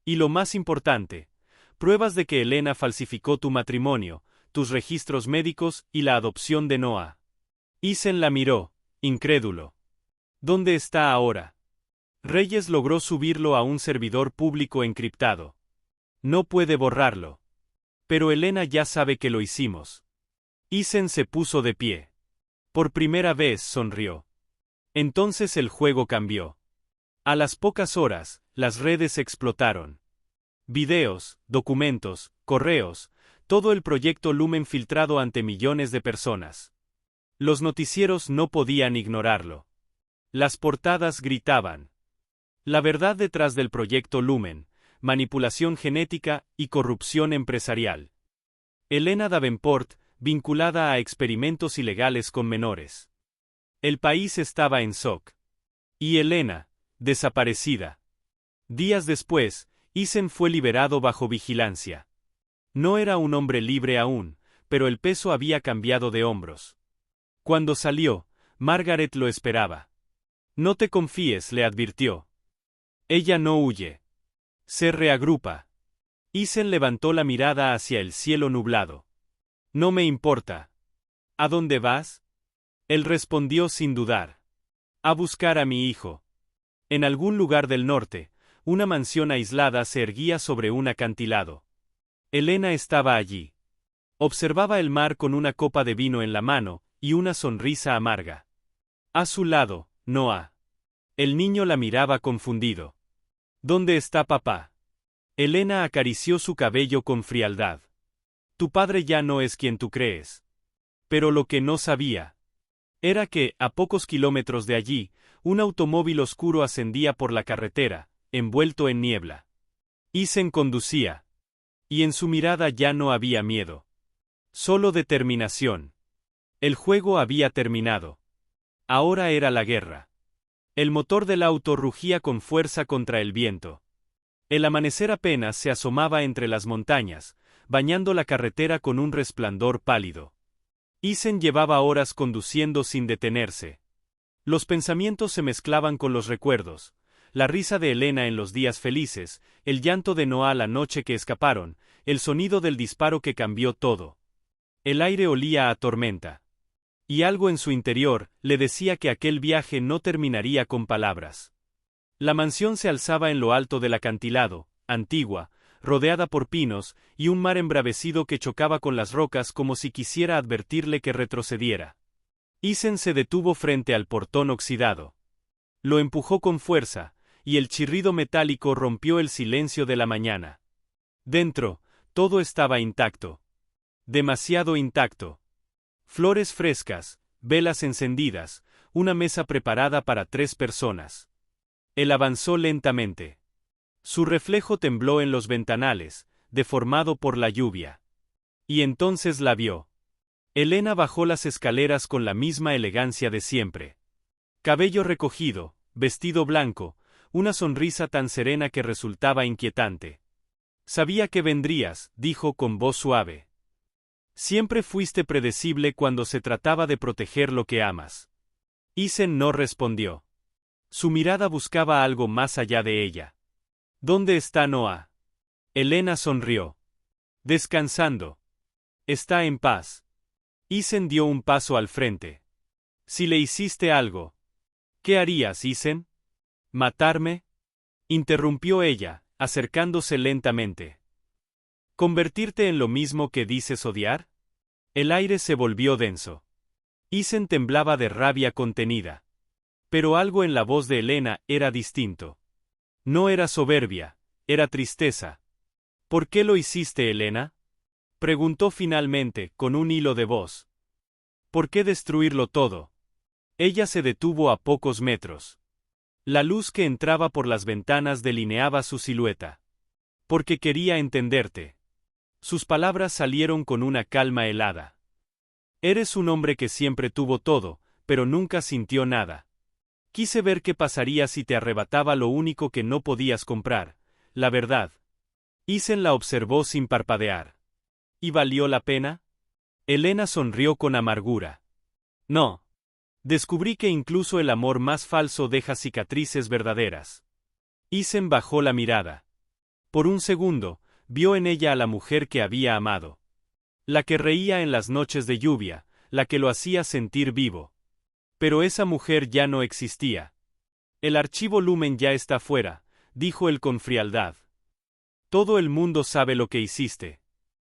[SPEAKER 1] Y lo más importante, pruebas de que Elena falsificó tu matrimonio, tus registros médicos y la adopción de Noah. Isen la miró, incrédulo. ¿Dónde está ahora? Reyes logró subirlo a un servidor público encriptado. No puede borrarlo. Pero Elena ya sabe que lo hicimos. Isen se puso de pie. Por primera vez sonrió. Entonces el juego cambió. A las pocas horas, las redes explotaron. Videos, documentos, correos, todo el proyecto Lumen filtrado ante millones de personas. Los noticieros no podían ignorarlo. Las portadas gritaban. La verdad detrás del proyecto Lumen, manipulación genética y corrupción empresarial. Elena Davenport, vinculada a experimentos ilegales con menores. El país estaba en shock. Y Elena, desaparecida. Días después, Isen fue liberado bajo vigilancia. No era un hombre libre aún, pero el peso había cambiado de hombros. Cuando salió, Margaret lo esperaba. No te confíes, le advirtió. Ella no huye. Se reagrupa. Isen levantó la mirada hacia el cielo nublado. No me importa. ¿A dónde vas? Él respondió sin dudar. A buscar a mi hijo. En algún lugar del norte, una mansión aislada se erguía sobre un acantilado. Elena estaba allí. Observaba el mar con una copa de vino en la mano y una sonrisa amarga. A su lado, Noah. El niño la miraba confundido. ¿Dónde está papá? Elena acarició su cabello con frialdad. Tu padre ya no es quien tú crees. Pero lo que no sabía era que, a pocos kilómetros de allí, un automóvil oscuro ascendía por la carretera, envuelto en niebla. Isen conducía. Y en su mirada ya no había miedo. Solo determinación. El juego había terminado. Ahora era la guerra. El motor del auto rugía con fuerza contra el viento. El amanecer apenas se asomaba entre las montañas, bañando la carretera con un resplandor pálido. Isen llevaba horas conduciendo sin detenerse. Los pensamientos se mezclaban con los recuerdos, la risa de Elena en los días felices, el llanto de Noah la noche que escaparon, el sonido del disparo que cambió todo. El aire olía a tormenta. Y algo en su interior le decía que aquel viaje no terminaría con palabras. La mansión se alzaba en lo alto del acantilado, antigua, rodeada por pinos, y un mar embravecido que chocaba con las rocas como si quisiera advertirle que retrocediera. Isen se detuvo frente al portón oxidado. Lo empujó con fuerza, y el chirrido metálico rompió el silencio de la mañana. Dentro, todo estaba intacto. Demasiado intacto. Flores frescas, velas encendidas, una mesa preparada para 3 personas. Él avanzó lentamente. Su reflejo tembló en los ventanales, deformado por la lluvia. Y entonces la vio. Elena bajó las escaleras con la misma elegancia de siempre. Cabello recogido, vestido blanco, una sonrisa tan serena que resultaba inquietante. Sabía que vendrías, dijo con voz suave. Siempre fuiste predecible cuando se trataba de proteger lo que amas. Isen no respondió. Su mirada buscaba algo más allá de ella. ¿Dónde está Noah? Elena sonrió. Descansando. Está en paz. Isen dio un paso al frente. Si le hiciste algo. ¿Qué harías, Isen? ¿Matarme? Interrumpió ella, acercándose lentamente. ¿Convertirte en lo mismo que dices odiar? El aire se volvió denso. Isen temblaba de rabia contenida. Pero algo en la voz de Elena era distinto. No era soberbia, era tristeza. ¿Por qué lo hiciste, Elena? Preguntó finalmente, con un hilo de voz. ¿Por qué destruirlo todo? Ella se detuvo a pocos metros. La luz que entraba por las ventanas delineaba su silueta. Porque quería entenderte. Sus palabras salieron con una calma helada. Eres un hombre que siempre tuvo todo, pero nunca sintió nada. Quise ver qué pasaría si te arrebataba lo único que no podías comprar, la verdad. Isen la observó sin parpadear. ¿Y valió la pena? Elena sonrió con amargura. No. Descubrí que incluso el amor más falso deja cicatrices verdaderas. Isen bajó la mirada. Por un segundo, vio en ella a la mujer que había amado. La que reía en las noches de lluvia, la que lo hacía sentir vivo. Pero esa mujer ya no existía. El archivo Lumen ya está fuera, dijo él con frialdad. Todo el mundo sabe lo que hiciste.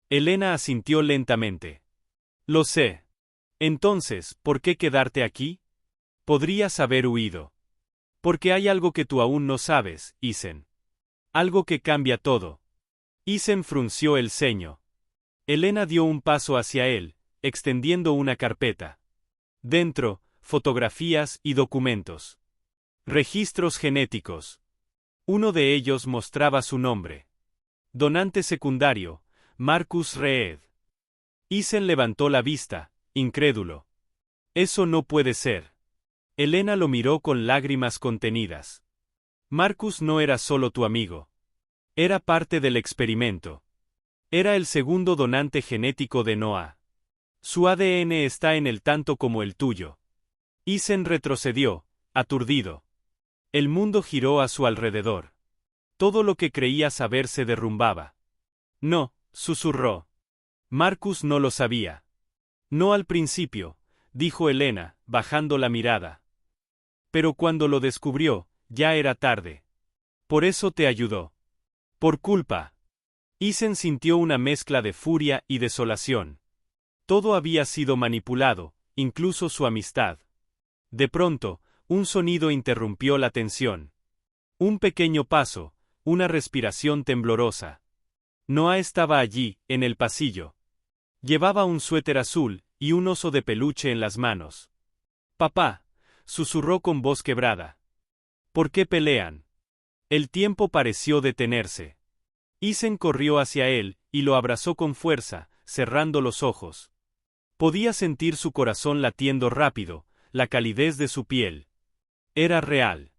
[SPEAKER 1] Elena asintió lentamente. Lo sé. Entonces, ¿por qué quedarte aquí? Podrías haber huido. Porque hay algo que tú aún no sabes, Isen. Algo que cambia todo. Isen frunció el ceño. Elena dio un paso hacia él, extendiendo una carpeta. Dentro, fotografías y documentos. Registros genéticos. Uno de ellos mostraba su nombre. Donante secundario, Marcus Reed. Isen levantó la vista, incrédulo. Eso no puede ser. Elena lo miró con lágrimas contenidas. Marcus no era solo tu amigo. Era parte del experimento. Era el segundo donante genético de Noah. Su ADN está en él tanto como el tuyo. Isen retrocedió, aturdido. El mundo giró a su alrededor. Todo lo que creía saber se derrumbaba. No, susurró. Marcus no lo sabía. No al principio, dijo Elena, bajando la mirada. Pero cuando lo descubrió, ya era tarde. Por eso te ayudó. Por culpa. Isen sintió una mezcla de furia y desolación. Todo había sido manipulado, incluso su amistad. De pronto, un sonido interrumpió la tensión. Un pequeño paso, una respiración temblorosa. Noah estaba allí, en el pasillo. Llevaba un suéter azul y un oso de peluche en las manos. Papá, susurró con voz quebrada. ¿Por qué pelean? El tiempo pareció detenerse. Isen corrió hacia él y lo abrazó con fuerza, cerrando los ojos. Podía sentir su corazón latiendo rápido, la calidez de su piel. Era real.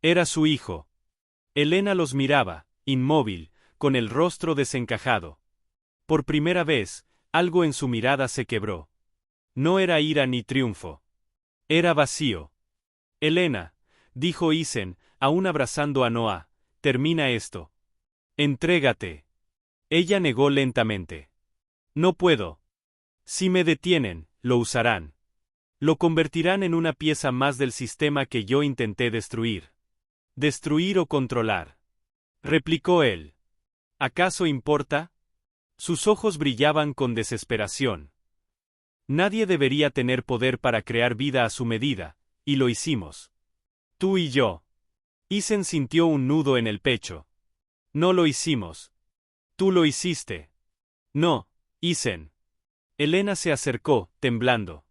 [SPEAKER 1] Era su hijo. Elena los miraba, inmóvil, con el rostro desencajado. Por primera vez, algo en su mirada se quebró. No era ira ni triunfo. Era vacío. Elena, dijo Isen, aún abrazando a Noah, termina esto. Entrégate. Ella negó lentamente. No puedo. Si me detienen, lo usarán. Lo convertirán en una pieza más del sistema que yo intenté destruir. Destruir o controlar, replicó él. ¿Acaso importa? Sus ojos brillaban con desesperación. Nadie debería tener poder para crear vida a su medida, y lo hicimos. Tú y yo. Isen sintió un nudo en el pecho. No lo hicimos. Tú lo hiciste. No, Isen. Elena se acercó, temblando.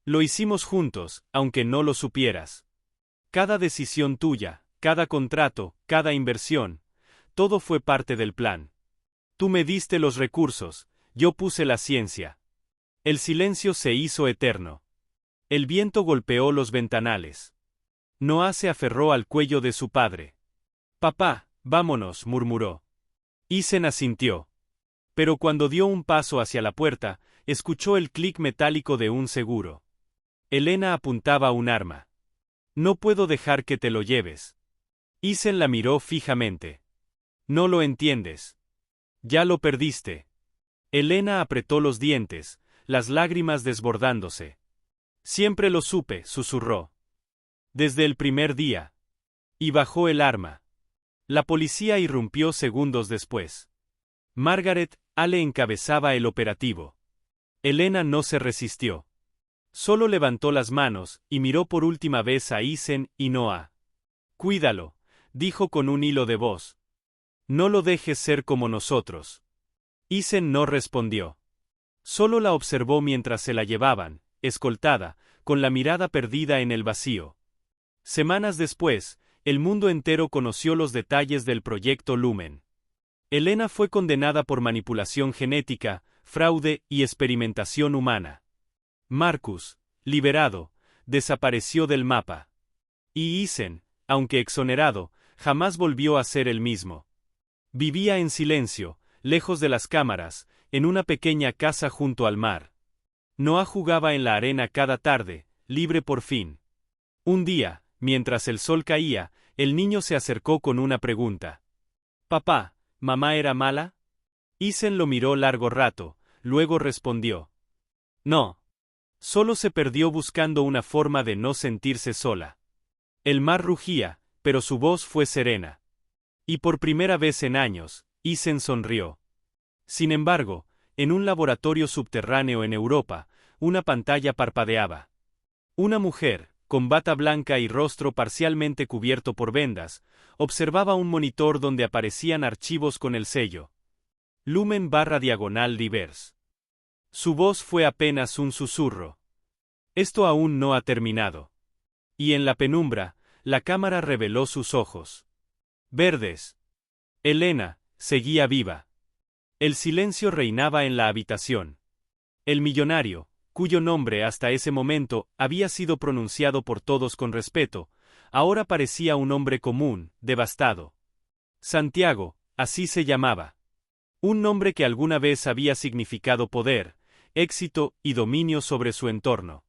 [SPEAKER 1] Lo hicimos juntos, aunque no lo supieras. Cada decisión tuya, cada contrato, cada inversión, todo fue parte del plan. Tú me diste los recursos, yo puse la ciencia. El silencio se hizo eterno. El viento golpeó los ventanales. Noah se aferró al cuello de su padre. Papá, vámonos, murmuró. Isen asintió. Pero cuando dio un paso hacia la puerta, escuchó el clic metálico de un seguro. Elena apuntaba un arma. No puedo dejar que te lo lleves. Isen la miró fijamente. No lo entiendes. Ya lo perdiste. Elena apretó los dientes, las lágrimas desbordándose. Siempre lo supe, susurró. Desde el primer día. Y bajó el arma. La policía irrumpió segundos después. Margaret Ale encabezaba el operativo. Elena no se resistió. Solo levantó las manos y miró por última vez a Isen y Noah. Cuídalo, dijo con un hilo de voz. No lo dejes ser como nosotros. Isen no respondió. Solo la observó mientras se la llevaban, escoltada, con la mirada perdida en el vacío. Semanas después, el mundo entero conoció los detalles del proyecto Lumen. Elena fue condenada por manipulación genética, fraude y experimentación humana. Marcus, liberado, desapareció del mapa. Y Isen, aunque exonerado, jamás volvió a ser el mismo. Vivía en silencio, lejos de las cámaras, en una pequeña casa junto al mar. Noah jugaba en la arena cada tarde, libre por fin. Un día, mientras el sol caía, el niño se acercó con una pregunta. Papá, ¿mamá era mala? Isen lo miró largo rato, luego respondió. No. Solo se perdió buscando una forma de no sentirse sola. El mar rugía, pero su voz fue serena. Y por primera vez en años, Isen sonrió. Sin embargo, en un laboratorio subterráneo en Europa, una pantalla parpadeaba. Una mujer, con bata blanca y rostro parcialmente cubierto por vendas, observaba un monitor donde aparecían archivos con el sello. Lumen/divers. Su voz fue apenas un susurro. Esto aún no ha terminado. Y en la penumbra, la cámara reveló sus ojos. Verdes. Elena, seguía viva. El silencio reinaba en la habitación. El millonario, cuyo nombre hasta ese momento había sido pronunciado por todos con respeto, ahora parecía un hombre común, devastado. Santiago, así se llamaba. Un nombre que alguna vez había significado poder, éxito y dominio sobre su entorno.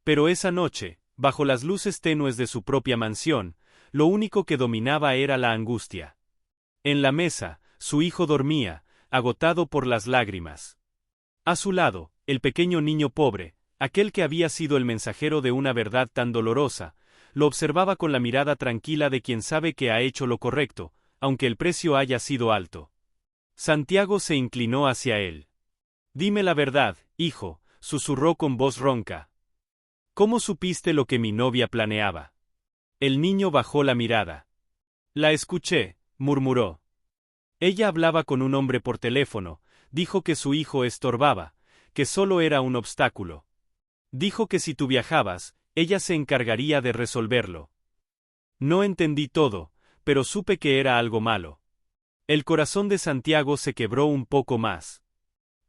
[SPEAKER 1] Pero esa noche, bajo las luces tenues de su propia mansión, lo único que dominaba era la angustia. En la mesa, su hijo dormía, agotado por las lágrimas. A su lado, el pequeño niño pobre, aquel que había sido el mensajero de una verdad tan dolorosa, lo observaba con la mirada tranquila de quien sabe que ha hecho lo correcto, aunque el precio haya sido alto. Santiago se inclinó hacia él. Dime la verdad, hijo, susurró con voz ronca. ¿Cómo supiste lo que mi novia planeaba? El niño bajó la mirada. La escuché, murmuró. Ella hablaba con un hombre por teléfono, dijo que su hijo estorbaba, que solo era un obstáculo. Dijo que si tú viajabas, ella se encargaría de resolverlo. No entendí todo, pero supe que era algo malo. El corazón de Santiago se quebró un poco más.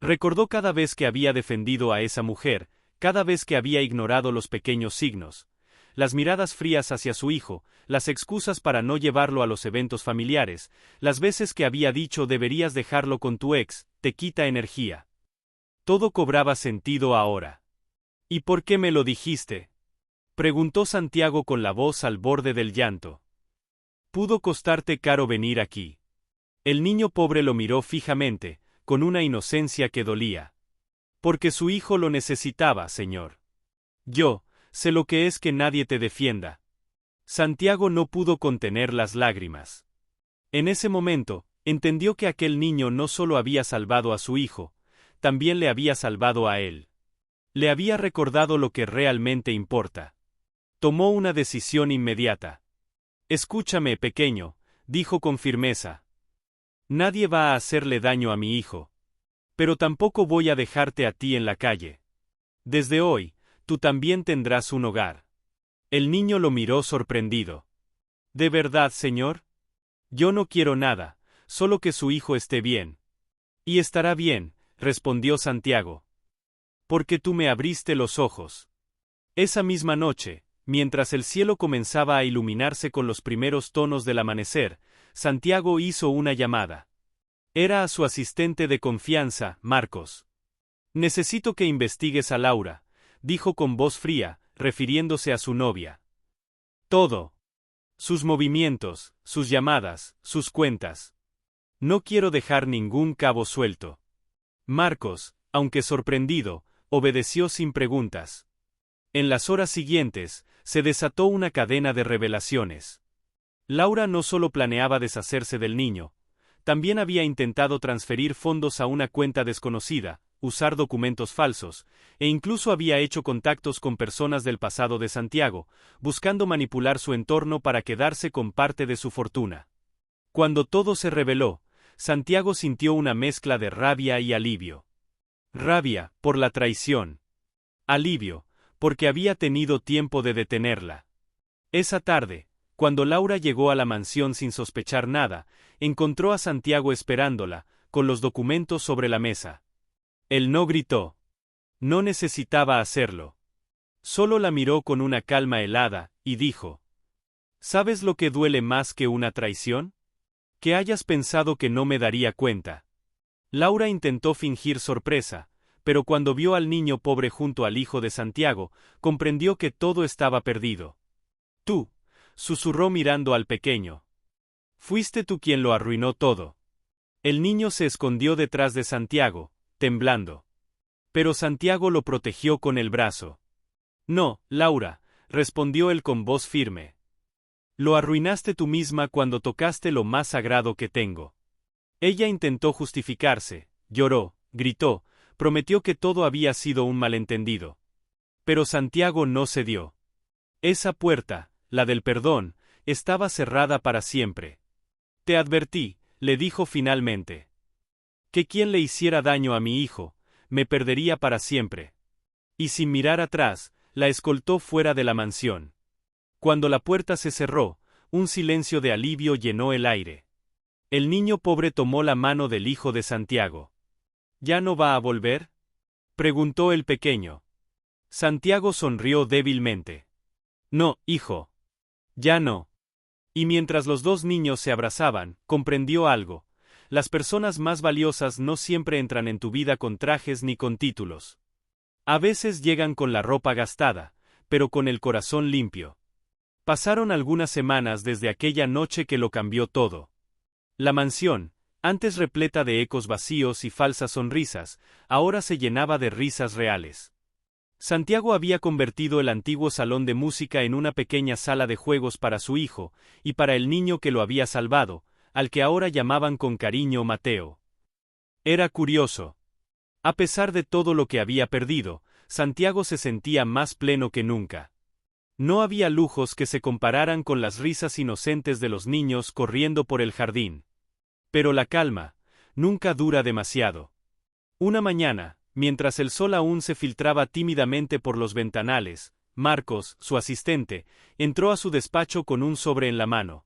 [SPEAKER 1] Recordó cada vez que había defendido a esa mujer, cada vez que había ignorado los pequeños signos, las miradas frías hacia su hijo, las excusas para no llevarlo a los eventos familiares, las veces que había dicho deberías dejarlo con tu ex, te quita energía. Todo cobraba sentido ahora. ¿Y por qué me lo dijiste? Preguntó Santiago con la voz al borde del llanto. Pudo costarte caro venir aquí. El niño pobre lo miró fijamente, con una inocencia que dolía. Porque su hijo lo necesitaba, señor. Yo, sé lo que es que nadie te defienda. Santiago no pudo contener las lágrimas. En ese momento, entendió que aquel niño no solo había salvado a su hijo, también le había salvado a él. Le había recordado lo que realmente importa. Tomó una decisión inmediata. Escúchame, pequeño, dijo con firmeza. Nadie va a hacerle daño a mi hijo. Pero tampoco voy a dejarte a ti en la calle. Desde hoy, tú también tendrás un hogar. El niño lo miró sorprendido. ¿De verdad, señor? Yo no quiero nada, solo que su hijo esté bien. Y estará bien, respondió Santiago. Porque tú me abriste los ojos. Esa misma noche, mientras el cielo comenzaba a iluminarse con los primeros tonos del amanecer, Santiago hizo una llamada. Era a su asistente de confianza, Marcos. Necesito que investigues a Laura, dijo con voz fría, refiriéndose a su novia. Todo. Sus movimientos, sus llamadas, sus cuentas. No quiero dejar ningún cabo suelto. Marcos, aunque sorprendido, obedeció sin preguntas. En las horas siguientes, se desató una cadena de revelaciones. Laura no solo planeaba deshacerse del niño, también había intentado transferir fondos a una cuenta desconocida, usar documentos falsos, e incluso había hecho contactos con personas del pasado de Santiago, buscando manipular su entorno para quedarse con parte de su fortuna. Cuando todo se reveló, Santiago sintió una mezcla de rabia y alivio. Rabia, por la traición. Alivio, porque había tenido tiempo de detenerla. Esa tarde, cuando Laura llegó a la mansión sin sospechar nada, encontró a Santiago esperándola, con los documentos sobre la mesa. Él no gritó. No necesitaba hacerlo. Solo la miró con una calma helada, y dijo: ¿Sabes lo que duele más que una traición? Que hayas pensado que no me daría cuenta. Laura intentó fingir sorpresa, pero cuando vio al niño pobre junto al hijo de Santiago, comprendió que todo estaba perdido. Tú, susurró mirando al pequeño. Fuiste tú quien lo arruinó todo. El niño se escondió detrás de Santiago, temblando. Pero Santiago lo protegió con el brazo. No, Laura, respondió él con voz firme. Lo arruinaste tú misma cuando tocaste lo más sagrado que tengo. Ella intentó justificarse, lloró, gritó, prometió que todo había sido un malentendido. Pero Santiago no cedió. Esa puerta, la del perdón, estaba cerrada para siempre. Te advertí, le dijo finalmente. Que quien le hiciera daño a mi hijo, me perdería para siempre. Y sin mirar atrás, la escoltó fuera de la mansión. Cuando la puerta se cerró, un silencio de alivio llenó el aire. El niño pobre tomó la mano del hijo de Santiago. ¿Ya no va a volver?, preguntó el pequeño. Santiago sonrió débilmente. No, hijo. Ya no. Y mientras los dos niños se abrazaban, comprendió algo. Las personas más valiosas no siempre entran en tu vida con trajes ni con títulos. A veces llegan con la ropa gastada, pero con el corazón limpio. Pasaron algunas semanas desde aquella noche que lo cambió todo. La mansión, antes repleta de ecos vacíos y falsas sonrisas, ahora se llenaba de risas reales. Santiago había convertido el antiguo salón de música en una pequeña sala de juegos para su hijo, y para el niño que lo había salvado, al que ahora llamaban con cariño Mateo. Era curioso. A pesar de todo lo que había perdido, Santiago se sentía más pleno que nunca. No había lujos que se compararan con las risas inocentes de los niños corriendo por el jardín. Pero la calma nunca dura demasiado. Una mañana, mientras el sol aún se filtraba tímidamente por los ventanales, Marcos, su asistente, entró a su despacho con un sobre en la mano.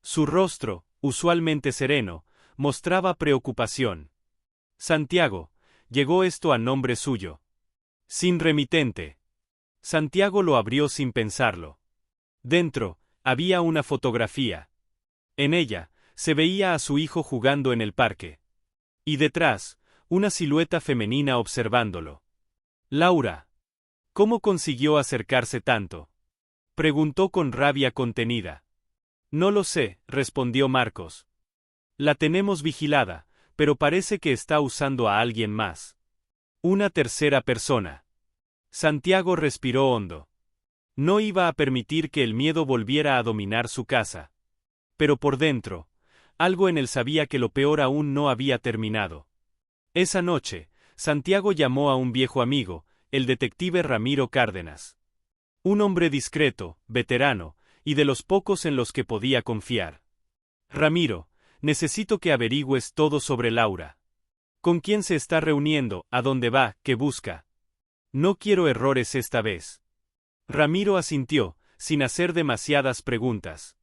[SPEAKER 1] Su rostro, usualmente sereno, mostraba preocupación. Santiago, llegó esto a nombre suyo. Sin remitente. Santiago lo abrió sin pensarlo. Dentro, había una fotografía. En ella, se veía a su hijo jugando en el parque. Y detrás, una silueta femenina observándolo. Laura. ¿Cómo consiguió acercarse tanto?, preguntó con rabia contenida. No lo sé, respondió Marcos. La tenemos vigilada, pero parece que está usando a alguien más. Una tercera persona. Santiago respiró hondo. No iba a permitir que el miedo volviera a dominar su casa. Pero por dentro, algo en él sabía que lo peor aún no había terminado. Esa noche, Santiago llamó a un viejo amigo, el detective Ramiro Cárdenas. Un hombre discreto, veterano, y de los pocos en los que podía confiar. Ramiro, necesito que averigües todo sobre Laura. ¿Con quién se está reuniendo, a dónde va, qué busca? No quiero errores esta vez. Ramiro asintió, sin hacer demasiadas preguntas.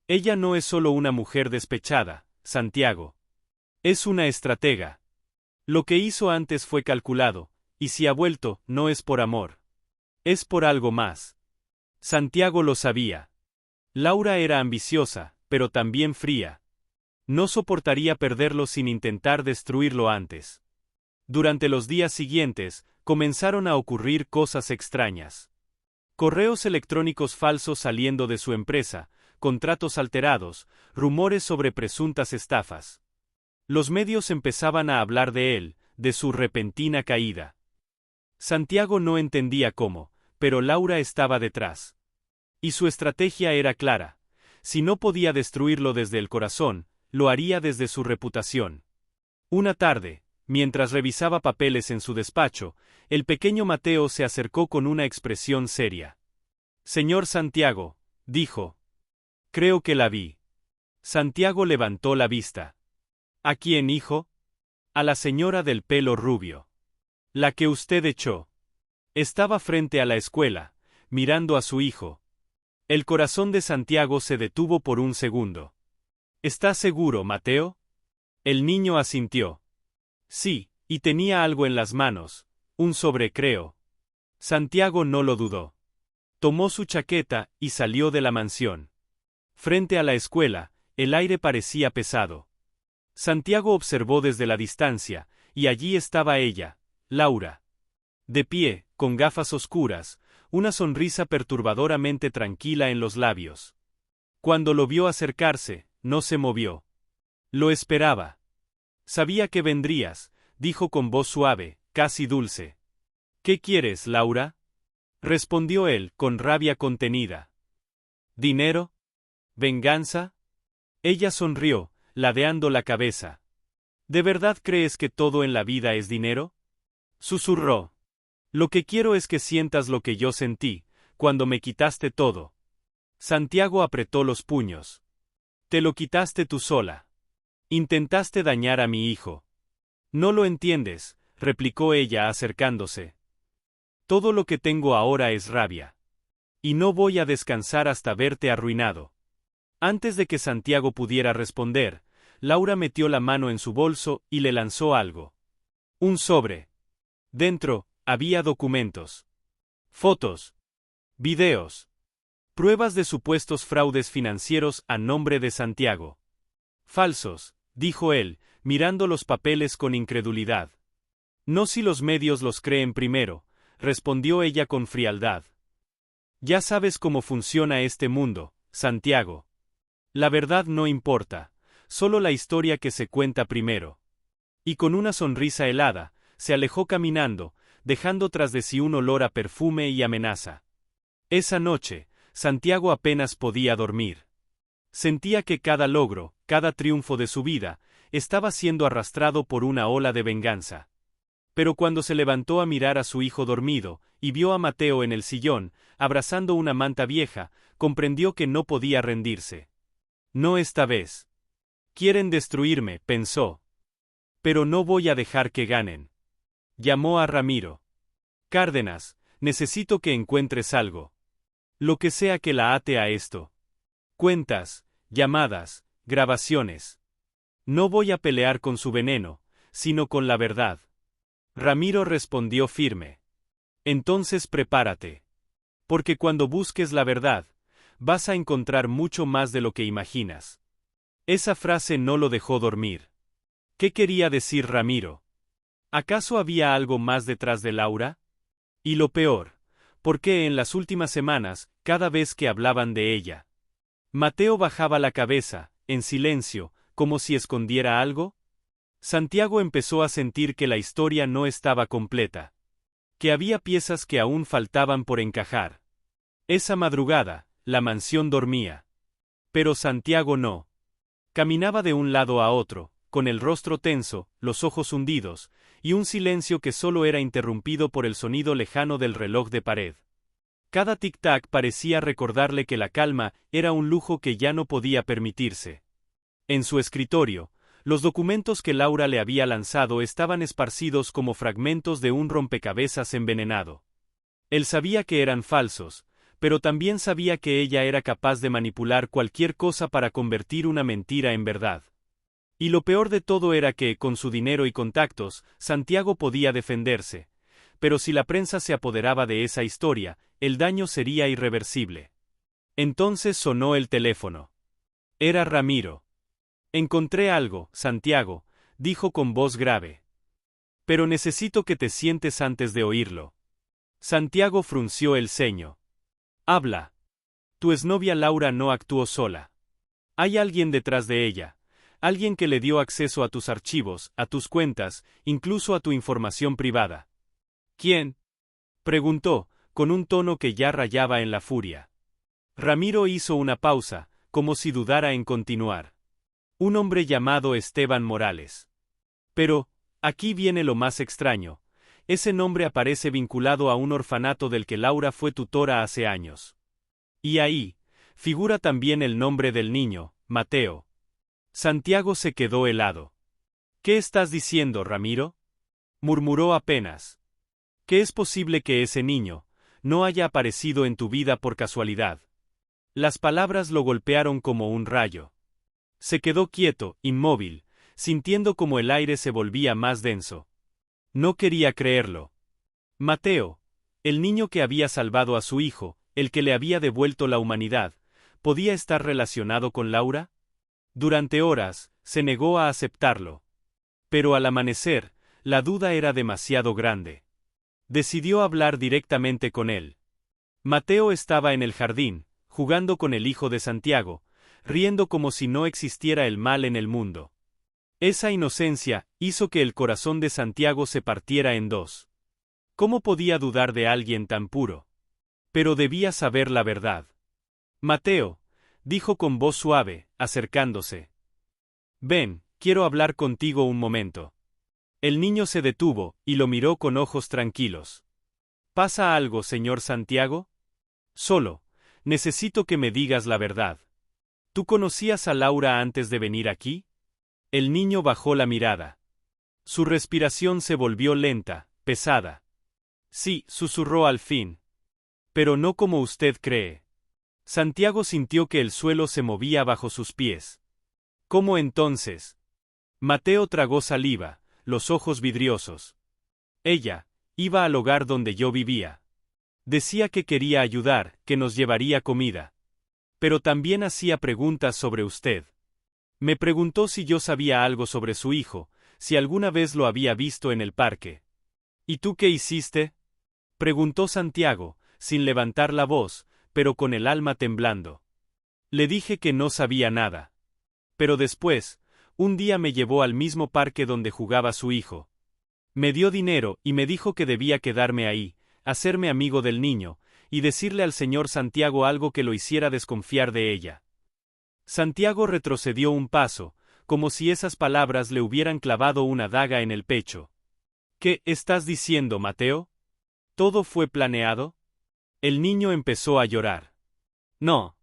[SPEAKER 1] Ella no es solo una mujer despechada, Santiago. Es una estratega. Lo que hizo antes fue calculado, y si ha vuelto, no es por amor. Es por algo más. Santiago lo sabía. Laura era ambiciosa, pero también fría. No soportaría perderlo sin intentar destruirlo antes. Durante los días siguientes, comenzaron a ocurrir cosas extrañas. Correos electrónicos falsos saliendo de su empresa, contratos alterados, rumores sobre presuntas estafas. Los medios empezaban a hablar de él, de su repentina caída. Santiago no entendía cómo, pero Laura estaba detrás. Y su estrategia era clara. Si no podía destruirlo desde el corazón, lo haría desde su reputación. Una tarde, mientras revisaba papeles en su despacho, el pequeño Mateo se acercó con una expresión seria. Señor Santiago, dijo. Creo que la vi. Santiago levantó la vista. ¿A quién, hijo? A la señora del pelo rubio. La que usted echó. Estaba frente a la escuela, mirando a su hijo. El corazón de Santiago se detuvo por un segundo. ¿Estás seguro, Mateo? El niño asintió. Sí, y tenía algo en las manos, un sobre, creo. Santiago no lo dudó. Tomó su chaqueta y salió de la mansión. Frente a la escuela, el aire parecía pesado. Santiago observó desde la distancia, y allí estaba ella, Laura. De pie, con gafas oscuras, una sonrisa perturbadoramente tranquila en los labios. Cuando lo vio acercarse, no se movió. Lo esperaba. Sabía que vendrías, dijo con voz suave, casi dulce. ¿Qué quieres, Laura? Respondió él, con rabia contenida. ¿Dinero? ¿Venganza? Ella sonrió, ladeando la cabeza. ¿De verdad crees que todo en la vida es dinero? Susurró. Lo que quiero es que sientas lo que yo sentí, cuando me quitaste todo. Santiago apretó los puños. Te lo quitaste tú sola. Intentaste dañar a mi hijo. No lo entiendes, replicó ella acercándose. Todo lo que tengo ahora es rabia. Y no voy a descansar hasta verte arruinado. Antes de que Santiago pudiera responder, Laura metió la mano en su bolso y le lanzó algo. Un sobre. Dentro, había documentos. Fotos. Videos. Pruebas de supuestos fraudes financieros a nombre de Santiago. Falsos, dijo él, mirando los papeles con incredulidad. No si los medios los creen primero, respondió ella con frialdad. Ya sabes cómo funciona este mundo, Santiago. La verdad no importa, solo la historia que se cuenta primero. Y con una sonrisa helada, se alejó caminando, dejando tras de sí un olor a perfume y amenaza. Esa noche, Santiago apenas podía dormir. Sentía que cada logro, cada triunfo de su vida, estaba siendo arrastrado por una ola de venganza. Pero cuando se levantó a mirar a su hijo dormido, y vio a Mateo en el sillón, abrazando una manta vieja, comprendió que no podía rendirse. No esta vez. Quieren destruirme, pensó. Pero no voy a dejar que ganen. Llamó a Ramiro. Cárdenas, necesito que encuentres algo. Lo que sea que la ate a esto. Cuentas, llamadas, grabaciones. No voy a pelear con su veneno, sino con la verdad. Ramiro respondió firme. Entonces prepárate. Porque cuando busques la verdad, vas a encontrar mucho más de lo que imaginas. Esa frase no lo dejó dormir. ¿Qué quería decir Ramiro? ¿Acaso había algo más detrás de Laura? Y lo peor, ¿por qué en las últimas semanas, cada vez que hablaban de ella? Mateo bajaba la cabeza, en silencio, como si escondiera algo. Santiago empezó a sentir que la historia no estaba completa. Que había piezas que aún faltaban por encajar. Esa madrugada, la mansión dormía. Pero Santiago no. Caminaba de un lado a otro, con el rostro tenso, los ojos hundidos, y un silencio que solo era interrumpido por el sonido lejano del reloj de pared. Cada tic-tac parecía recordarle que la calma era un lujo que ya no podía permitirse. En su escritorio, los documentos que Laura le había lanzado estaban esparcidos como fragmentos de un rompecabezas envenenado. Él sabía que eran falsos, pero también sabía que ella era capaz de manipular cualquier cosa para convertir una mentira en verdad. Y lo peor de todo era que, con su dinero y contactos, Santiago podía defenderse. Pero si la prensa se apoderaba de esa historia, el daño sería irreversible. Entonces sonó el teléfono. Era Ramiro. Encontré algo, Santiago, dijo con voz grave. Pero necesito que te sientes antes de oírlo. Santiago frunció el ceño. Habla. Tu exnovia Laura no actuó sola. Hay alguien detrás de ella. Alguien que le dio acceso a tus archivos, a tus cuentas, incluso a tu información privada. ¿Quién? Preguntó, con un tono que ya rayaba en la furia. Ramiro hizo una pausa, como si dudara en continuar. Un hombre llamado Esteban Morales. Pero, aquí viene lo más extraño. Ese nombre aparece vinculado a un orfanato del que Laura fue tutora hace años. Y ahí, figura también el nombre del niño, Mateo. Santiago se quedó helado. ¿Qué estás diciendo, Ramiro? Murmuró apenas. ¿Qué es posible que ese niño no haya aparecido en tu vida por casualidad? Las palabras lo golpearon como un rayo. Se quedó quieto, inmóvil, sintiendo como el aire se volvía más denso. No quería creerlo. Mateo, el niño que había salvado a su hijo, el que le había devuelto la humanidad, ¿podía estar relacionado con Laura? Durante horas, se negó a aceptarlo. Pero al amanecer, la duda era demasiado grande. Decidió hablar directamente con él. Mateo estaba en el jardín, jugando con el hijo de Santiago, riendo como si no existiera el mal en el mundo. Esa inocencia hizo que el corazón de Santiago se partiera en dos. ¿Cómo podía dudar de alguien tan puro? Pero debía saber la verdad. Mateo, dijo con voz suave, acercándose. Ven, quiero hablar contigo un momento. El niño se detuvo, y lo miró con ojos tranquilos. ¿Pasa algo, señor Santiago? Solo, necesito que me digas la verdad. ¿Tú conocías a Laura antes de venir aquí? El niño bajó la mirada. Su respiración se volvió lenta, pesada. Sí, susurró al fin. Pero no como usted cree. Santiago sintió que el suelo se movía bajo sus pies. ¿Cómo entonces? Mateo tragó saliva, los ojos vidriosos. Ella iba al hogar donde yo vivía. Decía que quería ayudar, que nos llevaría comida. Pero también hacía preguntas sobre usted. Me preguntó si yo sabía algo sobre su hijo, si alguna vez lo había visto en el parque. ¿Y tú qué hiciste? Preguntó Santiago, sin levantar la voz, pero con el alma temblando. Le dije que no sabía nada. Pero después, un día me llevó al mismo parque donde jugaba su hijo. Me dio dinero y me dijo que debía quedarme ahí, hacerme amigo del niño, y decirle al señor Santiago algo que lo hiciera desconfiar de ella. Santiago retrocedió un paso, como si esas palabras le hubieran clavado una daga en el pecho. ¿Qué estás diciendo, Mateo? ¿Todo fue planeado? El niño empezó a llorar. No.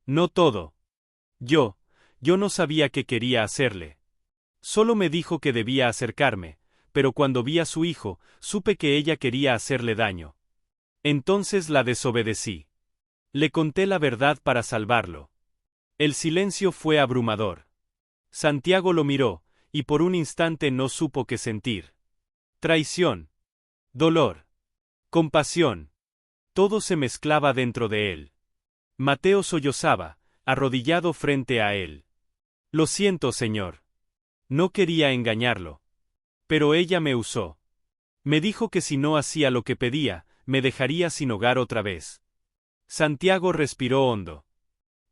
[SPEAKER 1] No todo. Yo no sabía qué quería hacerle. Solo me dijo que debía acercarme, pero cuando vi a su hijo, supe que ella quería hacerle daño. Entonces la desobedecí. Le conté la verdad para salvarlo. El silencio fue abrumador. Santiago lo miró, y por un instante no supo qué sentir. Traición. Dolor. Compasión. Todo se mezclaba dentro de él. Mateo sollozaba, arrodillado frente a él. Lo siento, señor. No quería engañarlo. Pero ella me usó. Me dijo que si no hacía lo que pedía, me dejaría sin hogar otra vez. Santiago respiró hondo.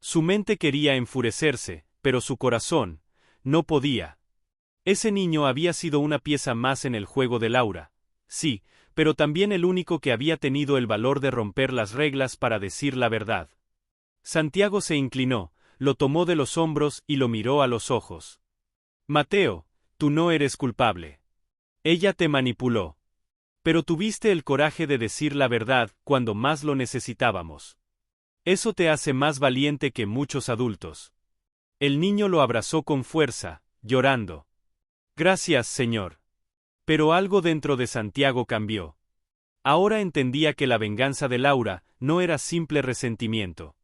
[SPEAKER 1] Su mente quería enfurecerse, pero su corazón no podía. Ese niño había sido una pieza más en el juego de Laura. Sí, pero también el único que había tenido el valor de romper las reglas para decir la verdad. Santiago se inclinó, lo tomó de los hombros y lo miró a los ojos. Mateo, tú no eres culpable. Ella te manipuló. Pero tuviste el coraje de decir la verdad cuando más lo necesitábamos. Eso te hace más valiente que muchos adultos. El niño lo abrazó con fuerza, llorando. Gracias, señor. Pero algo dentro de Santiago cambió. Ahora entendía que la venganza de Laura no era simple resentimiento.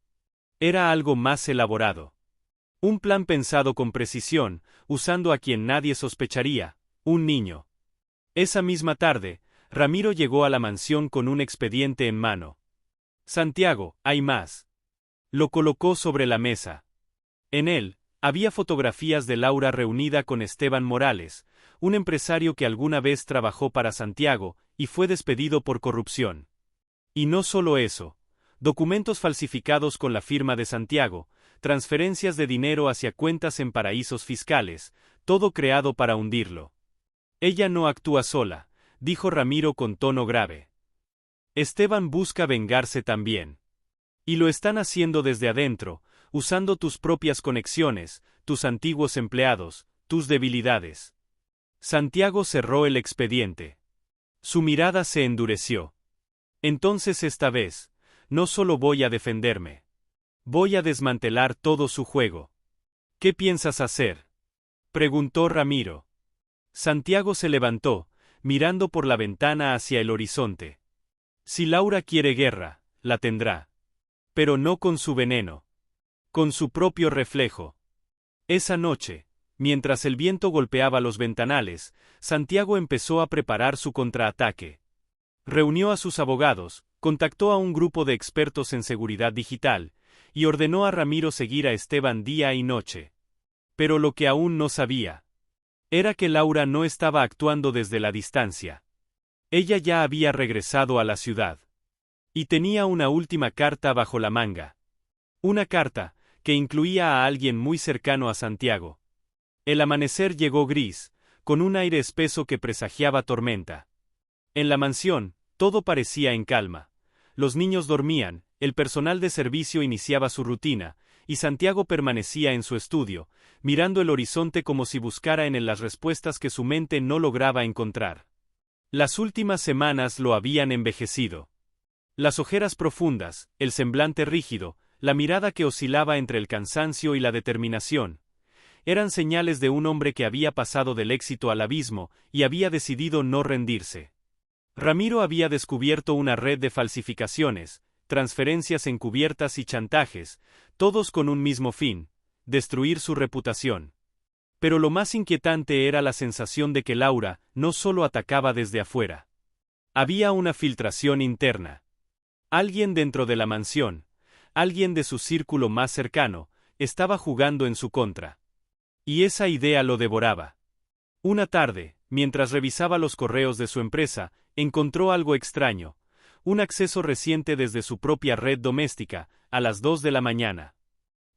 [SPEAKER 1] Era algo más elaborado. Un plan pensado con precisión, usando a quien nadie sospecharía, un niño. Esa misma tarde, Ramiro llegó a la mansión con un expediente en mano. Santiago, hay más. Lo colocó sobre la mesa. En él, había fotografías de Laura reunida con Esteban Morales, un empresario que alguna vez trabajó para Santiago y fue despedido por corrupción. Y no solo eso, documentos falsificados con la firma de Santiago, transferencias de dinero hacia cuentas en paraísos fiscales, todo creado para hundirlo. Ella no actúa sola, dijo Ramiro con tono grave. Esteban busca vengarse también. Y lo están haciendo desde adentro, usando tus propias conexiones, tus antiguos empleados, tus debilidades. Santiago cerró el expediente. Su mirada se endureció. Entonces esta vez, no solo voy a defenderme. Voy a desmantelar todo su juego. ¿Qué piensas hacer?, preguntó Ramiro. Santiago se levantó, mirando por la ventana hacia el horizonte. Si Laura quiere guerra, la tendrá. Pero no con su veneno. Con su propio reflejo. Esa noche, mientras el viento golpeaba los ventanales, Santiago empezó a preparar su contraataque. Reunió a sus abogados, contactó a un grupo de expertos en seguridad digital, y ordenó a Ramiro seguir a Esteban día y noche. Pero lo que aún no sabía era que Laura no estaba actuando desde la distancia. Ella ya había regresado a la ciudad. Y tenía una última carta bajo la manga. Una carta que incluía a alguien muy cercano a Santiago. El amanecer llegó gris, con un aire espeso que presagiaba tormenta. En la mansión, todo parecía en calma. Los niños dormían, el personal de servicio iniciaba su rutina, y Santiago permanecía en su estudio, mirando el horizonte como si buscara en él las respuestas que su mente no lograba encontrar. Las últimas semanas lo habían envejecido. Las ojeras profundas, el semblante rígido, la mirada que oscilaba entre el cansancio y la determinación, eran señales de un hombre que había pasado del éxito al abismo y había decidido no rendirse. Ramiro había descubierto una red de falsificaciones, transferencias encubiertas y chantajes, todos con un mismo fin: destruir su reputación. Pero lo más inquietante era la sensación de que Laura no solo atacaba desde afuera. Había una filtración interna. Alguien dentro de la mansión, alguien de su círculo más cercano, estaba jugando en su contra. Y esa idea lo devoraba. Una tarde, mientras revisaba los correos de su empresa, encontró algo extraño: un acceso reciente desde su propia red doméstica, a las 2 de la mañana.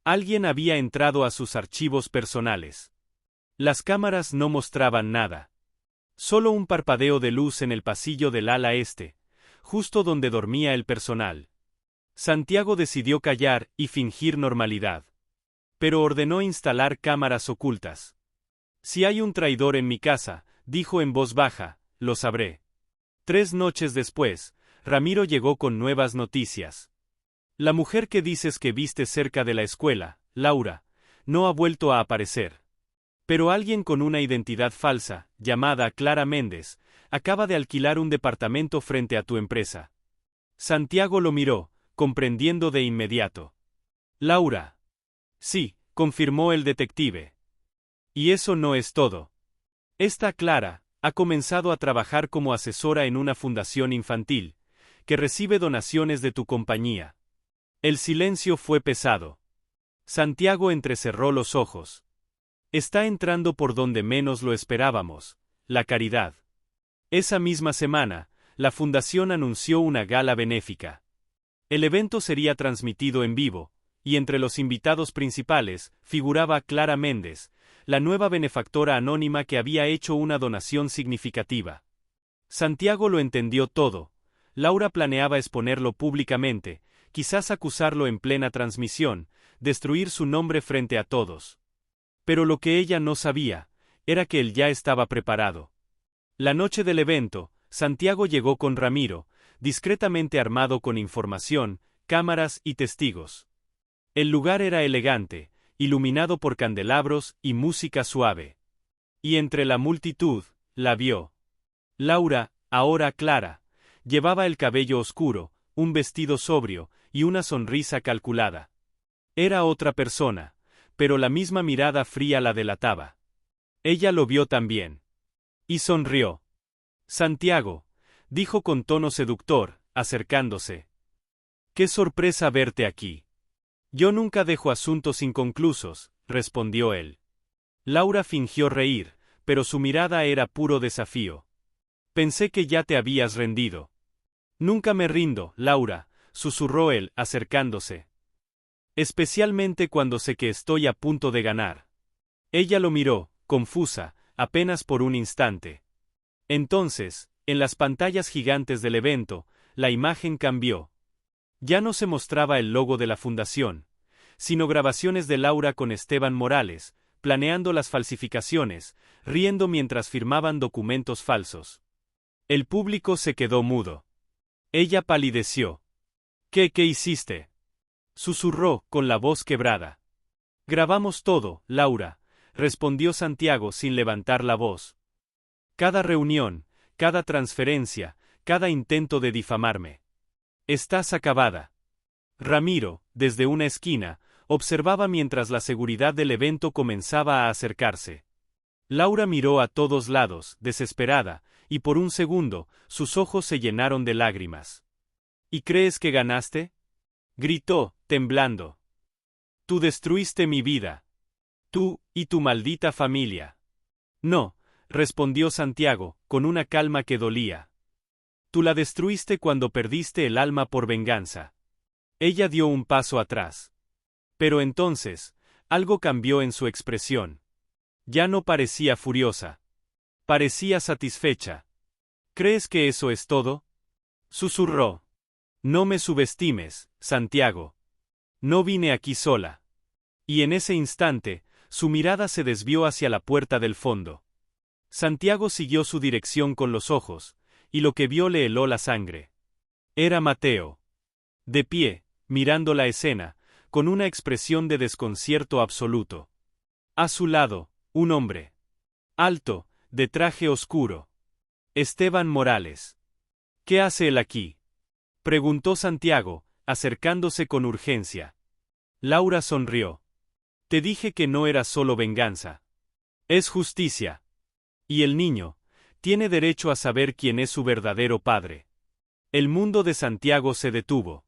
[SPEAKER 1] Alguien había entrado a sus archivos personales. Las cámaras no mostraban nada. Solo un parpadeo de luz en el pasillo del ala este, justo donde dormía el personal. Santiago decidió callar y fingir normalidad. Pero ordenó instalar cámaras ocultas. Si hay un traidor en mi casa, dijo en voz baja, lo sabré. 3 noches después, Ramiro llegó con nuevas noticias. La mujer que dices que viste cerca de la escuela, Laura, no ha vuelto a aparecer. Pero alguien con una identidad falsa, llamada Clara Méndez, acaba de alquilar un departamento frente a tu empresa. Santiago lo miró, comprendiendo de inmediato. Laura. Sí, confirmó el detective. Y eso no es todo. Esta Clara ha comenzado a trabajar como asesora en una fundación infantil, que recibe donaciones de tu compañía. El silencio fue pesado. Santiago entrecerró los ojos. Está entrando por donde menos lo esperábamos: la caridad. Esa misma semana, la fundación anunció una gala benéfica. El evento sería transmitido en vivo, y entre los invitados principales figuraba Clara Méndez, la nueva benefactora anónima que había hecho una donación significativa. Santiago lo entendió todo. Laura planeaba exponerlo públicamente, quizás acusarlo en plena transmisión, destruir su nombre frente a todos. Pero lo que ella no sabía, era que él ya estaba preparado. La noche del evento, Santiago llegó con Ramiro, discretamente armado con información, cámaras y testigos. El lugar era elegante, iluminado por candelabros y música suave. Y entre la multitud, la vio. Laura, ahora clara, llevaba el cabello oscuro, un vestido sobrio y una sonrisa calculada. Era otra persona, pero la misma mirada fría la delataba. Ella lo vio también. Y sonrió. Santiago, dijo con tono seductor, acercándose. ¡Qué sorpresa verte aquí! Yo nunca dejo asuntos inconclusos, respondió él. Laura fingió reír, pero su mirada era puro desafío. Pensé que ya te habías rendido. Nunca me rindo, Laura, susurró él, acercándose. Especialmente cuando sé que estoy a punto de ganar. Ella lo miró, confusa, apenas por un instante. Entonces, en las pantallas gigantes del evento, la imagen cambió. Ya no se mostraba el logo de la fundación, sino grabaciones de Laura con Esteban Morales, planeando las falsificaciones, riendo mientras firmaban documentos falsos. El público se quedó mudo. Ella palideció. ¿Qué hiciste? Susurró, con la voz quebrada. Grabamos todo, Laura, respondió Santiago sin levantar la voz. Cada reunión, cada transferencia, cada intento de difamarme. Estás acabada. Ramiro, desde una esquina, observaba mientras la seguridad del evento comenzaba a acercarse. Laura miró a todos lados, desesperada, y por un segundo, sus ojos se llenaron de lágrimas. ¿Y crees que ganaste? Gritó, temblando. Tú destruiste mi vida. Tú, y tu maldita familia. No, respondió Santiago, con una calma que dolía. Tú la destruiste cuando perdiste el alma por venganza. Ella dio un paso atrás. Pero entonces, algo cambió en su expresión. Ya no parecía furiosa. Parecía satisfecha. ¿Crees que eso es todo? Susurró. No me subestimes, Santiago. No vine aquí sola. Y en ese instante, su mirada se desvió hacia la puerta del fondo. Santiago siguió su dirección con los ojos, y lo que vio le heló la sangre. Era Mateo. De pie, mirando la escena, con una expresión de desconcierto absoluto. A su lado, un hombre. Alto, de traje oscuro. Esteban Morales. ¿Qué hace él aquí? Preguntó Santiago, acercándose con urgencia. Laura sonrió. Te dije que no era solo venganza. Es justicia. Y el niño, tiene derecho a saber quién es su verdadero padre. El mundo de Santiago se detuvo.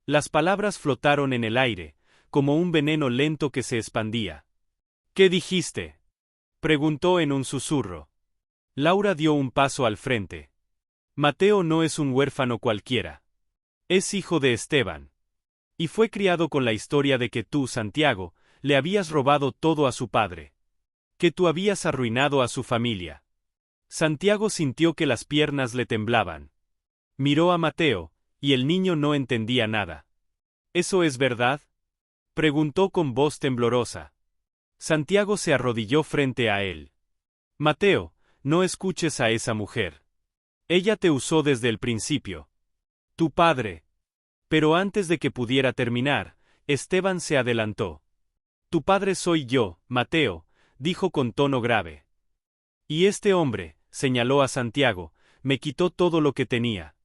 [SPEAKER 1] Las palabras flotaron en el aire, como un veneno lento que se expandía. ¿Qué dijiste? Preguntó en un susurro. Laura dio un paso al frente. Mateo no es un huérfano cualquiera. Es hijo de Esteban. Y fue criado con la historia de que tú, Santiago, le habías robado todo a su padre. Que tú habías arruinado a su familia. Santiago sintió que las piernas le temblaban. Miró a Mateo, y el niño no entendía nada. ¿Eso es verdad? Preguntó con voz temblorosa. Santiago se arrodilló frente a él. Mateo, no escuches a esa mujer. Ella te usó desde el principio. Tu padre. Pero antes de que pudiera terminar, Esteban se adelantó. Tu padre soy yo, Mateo, dijo con tono grave. Y este hombre, señaló a Santiago, me quitó todo lo que tenía.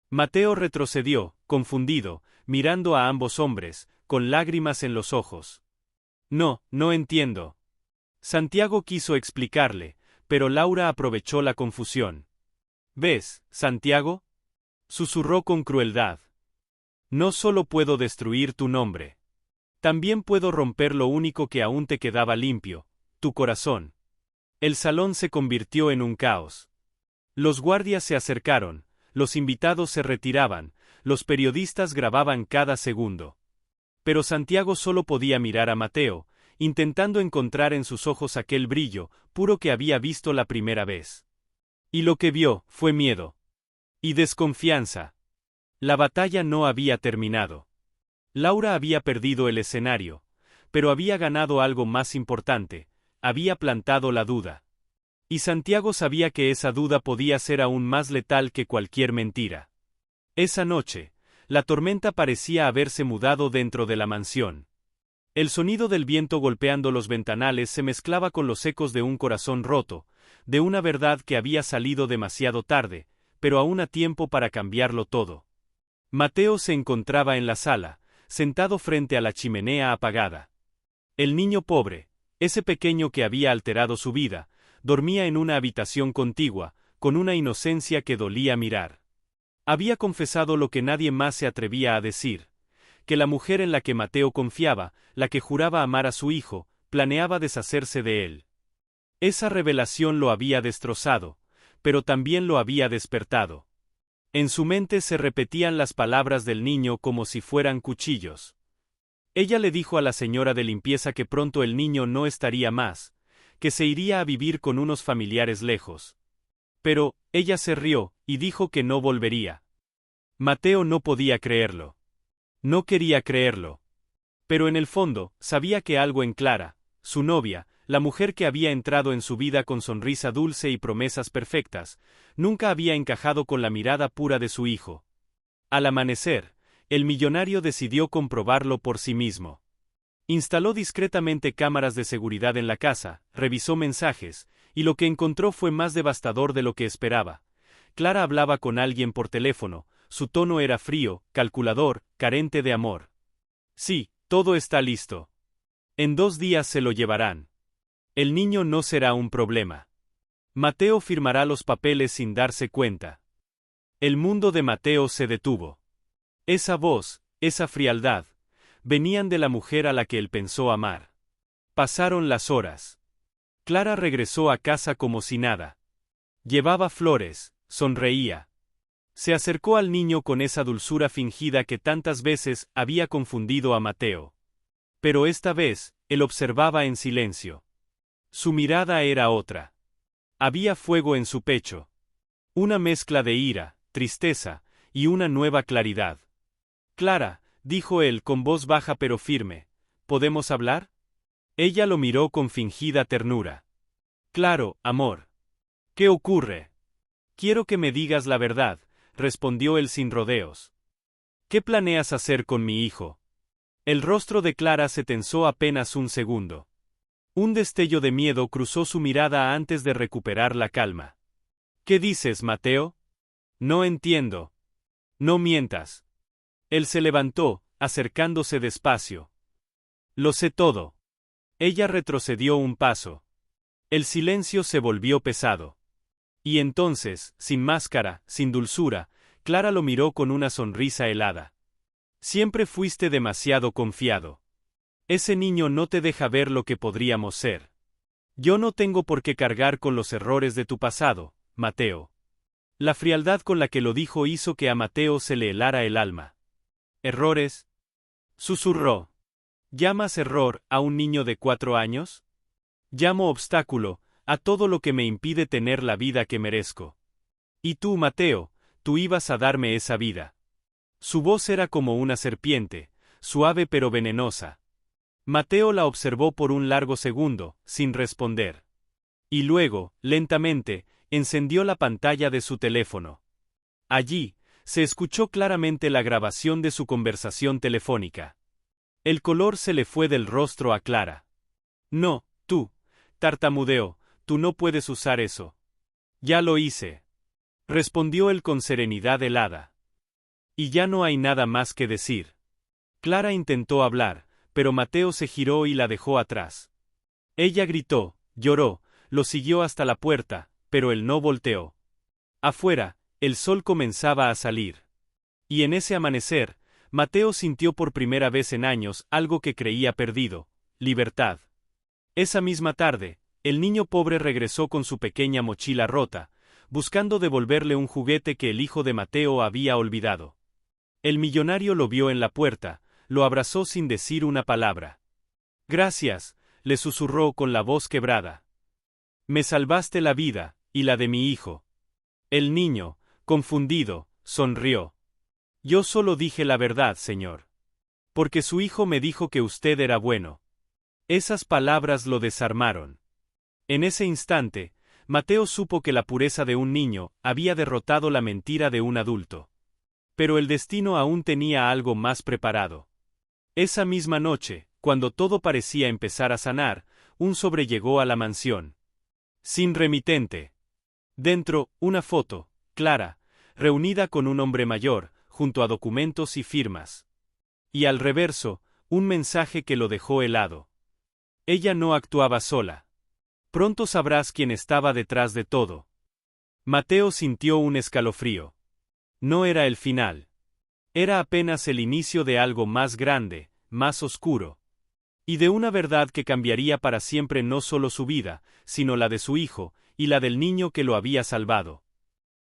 [SPEAKER 1] Mateo retrocedió, confundido, mirando a ambos hombres, con lágrimas en los ojos. No entiendo. Santiago quiso explicarle, pero Laura aprovechó la confusión. ¿Ves, Santiago? Susurró con crueldad. No solo puedo destruir tu nombre. También puedo romper lo único que aún te quedaba limpio, tu corazón. El salón se convirtió en un caos. Los guardias se acercaron, los invitados se retiraban, los periodistas grababan cada segundo. Pero Santiago solo podía mirar a Mateo, intentando encontrar en sus ojos aquel brillo puro que había visto la primera vez. Y lo que vio fue miedo y desconfianza. La batalla no había terminado. Laura había perdido el escenario, pero había ganado algo más importante, había plantado la duda. Y Santiago sabía que esa duda podía ser aún más letal que cualquier mentira. Esa noche, la tormenta parecía haberse mudado dentro de la mansión. El sonido del viento golpeando los ventanales se mezclaba con los ecos de un corazón roto, de una verdad que había salido demasiado tarde, pero aún a tiempo para cambiarlo todo. Mateo se encontraba en la sala, sentado frente a la chimenea apagada. El niño pobre, ese pequeño que había alterado su vida, dormía en una habitación contigua, con una inocencia que dolía mirar. Había confesado lo que nadie más se atrevía a decir, que la mujer en la que Mateo confiaba, la que juraba amar a su hijo, planeaba deshacerse de él. Esa revelación lo había destrozado, pero también lo había despertado. En su mente se repetían las palabras del niño como si fueran cuchillos. Ella le dijo a la señora de limpieza que pronto el niño no estaría más, que se iría a vivir con unos familiares lejos. Pero, ella se rió, y dijo que no volvería. Mateo no podía creerlo. No quería creerlo. Pero en el fondo, sabía que algo en Clara, su novia, la mujer que había entrado en su vida con sonrisa dulce y promesas perfectas, nunca había encajado con la mirada pura de su hijo. Al amanecer, el millonario decidió comprobarlo por sí mismo. Instaló discretamente cámaras de seguridad en la casa, revisó mensajes, y lo que encontró fue más devastador de lo que esperaba. Clara hablaba con alguien por teléfono, su tono era frío, calculador, carente de amor. Sí, todo está listo. En 2 días se lo llevarán. El niño no será un problema. Mateo firmará los papeles sin darse cuenta. El mundo de Mateo se detuvo. Esa voz, esa frialdad, venían de la mujer a la que él pensó amar. Pasaron las horas. Clara regresó a casa como si nada. Llevaba flores, sonreía. Se acercó al niño con esa dulzura fingida que tantas veces había confundido a Mateo. Pero esta vez, él observaba en silencio. Su mirada era otra. Había fuego en su pecho. Una mezcla de ira, tristeza, y una nueva claridad. Clara, dijo él con voz baja pero firme, ¿podemos hablar? Ella lo miró con fingida ternura. Claro, amor. ¿Qué ocurre? Quiero que me digas la verdad, respondió él sin rodeos. ¿Qué planeas hacer con mi hijo? El rostro de Clara se tensó apenas un segundo. Un destello de miedo cruzó su mirada antes de recuperar la calma. ¿Qué dices, Mateo? No entiendo. No mientas. Él se levantó, acercándose despacio. Lo sé todo. Ella retrocedió un paso. El silencio se volvió pesado. Y entonces, sin máscara, sin dulzura, Clara lo miró con una sonrisa helada. Siempre fuiste demasiado confiado. Ese niño no te deja ver lo que podríamos ser. Yo no tengo por qué cargar con los errores de tu pasado, Mateo. La frialdad con la que lo dijo hizo que a Mateo se le helara el alma. ¿Errores? Susurró. ¿Llamas error a un niño de 4 años? Llamo obstáculo a todo lo que me impide tener la vida que merezco. Y tú, Mateo, tú ibas a darme esa vida. Su voz era como una serpiente, suave pero venenosa. Mateo la observó por un largo segundo, sin responder. Y luego, lentamente, encendió la pantalla de su teléfono. Allí, se escuchó claramente la grabación de su conversación telefónica. El color se le fue del rostro a Clara. No, tú, tartamudeó, tú no puedes usar eso. Ya lo hice. Respondió él con serenidad helada. Y ya no hay nada más que decir. Clara intentó hablar, pero Mateo se giró y la dejó atrás. Ella gritó, lloró, lo siguió hasta la puerta, pero él no volteó. Afuera, el sol comenzaba a salir. Y en ese amanecer, Mateo sintió por primera vez en años algo que creía perdido: libertad. Esa misma tarde, el niño pobre regresó con su pequeña mochila rota, buscando devolverle un juguete que el hijo de Mateo había olvidado. El millonario lo vio en la puerta, lo abrazó sin decir una palabra. Gracias, le susurró con la voz quebrada. Me salvaste la vida, y la de mi hijo. El niño, confundido, sonrió. Yo solo dije la verdad, señor. Porque su hijo me dijo que usted era bueno. Esas palabras lo desarmaron. En ese instante, Mateo supo que la pureza de un niño había derrotado la mentira de un adulto. Pero el destino aún tenía algo más preparado. Esa misma noche, cuando todo parecía empezar a sanar, un sobre llegó a la mansión. Sin remitente. Dentro, una foto, Clara, reunida con un hombre mayor, junto a documentos y firmas. Y al reverso, un mensaje que lo dejó helado. Ella no actuaba sola. Pronto sabrás quién estaba detrás de todo. Mateo sintió un escalofrío. No era el final. Era apenas el inicio de algo más grande, más oscuro. Y de una verdad que cambiaría para siempre no solo su vida, sino la de su hijo, y la del niño que lo había salvado.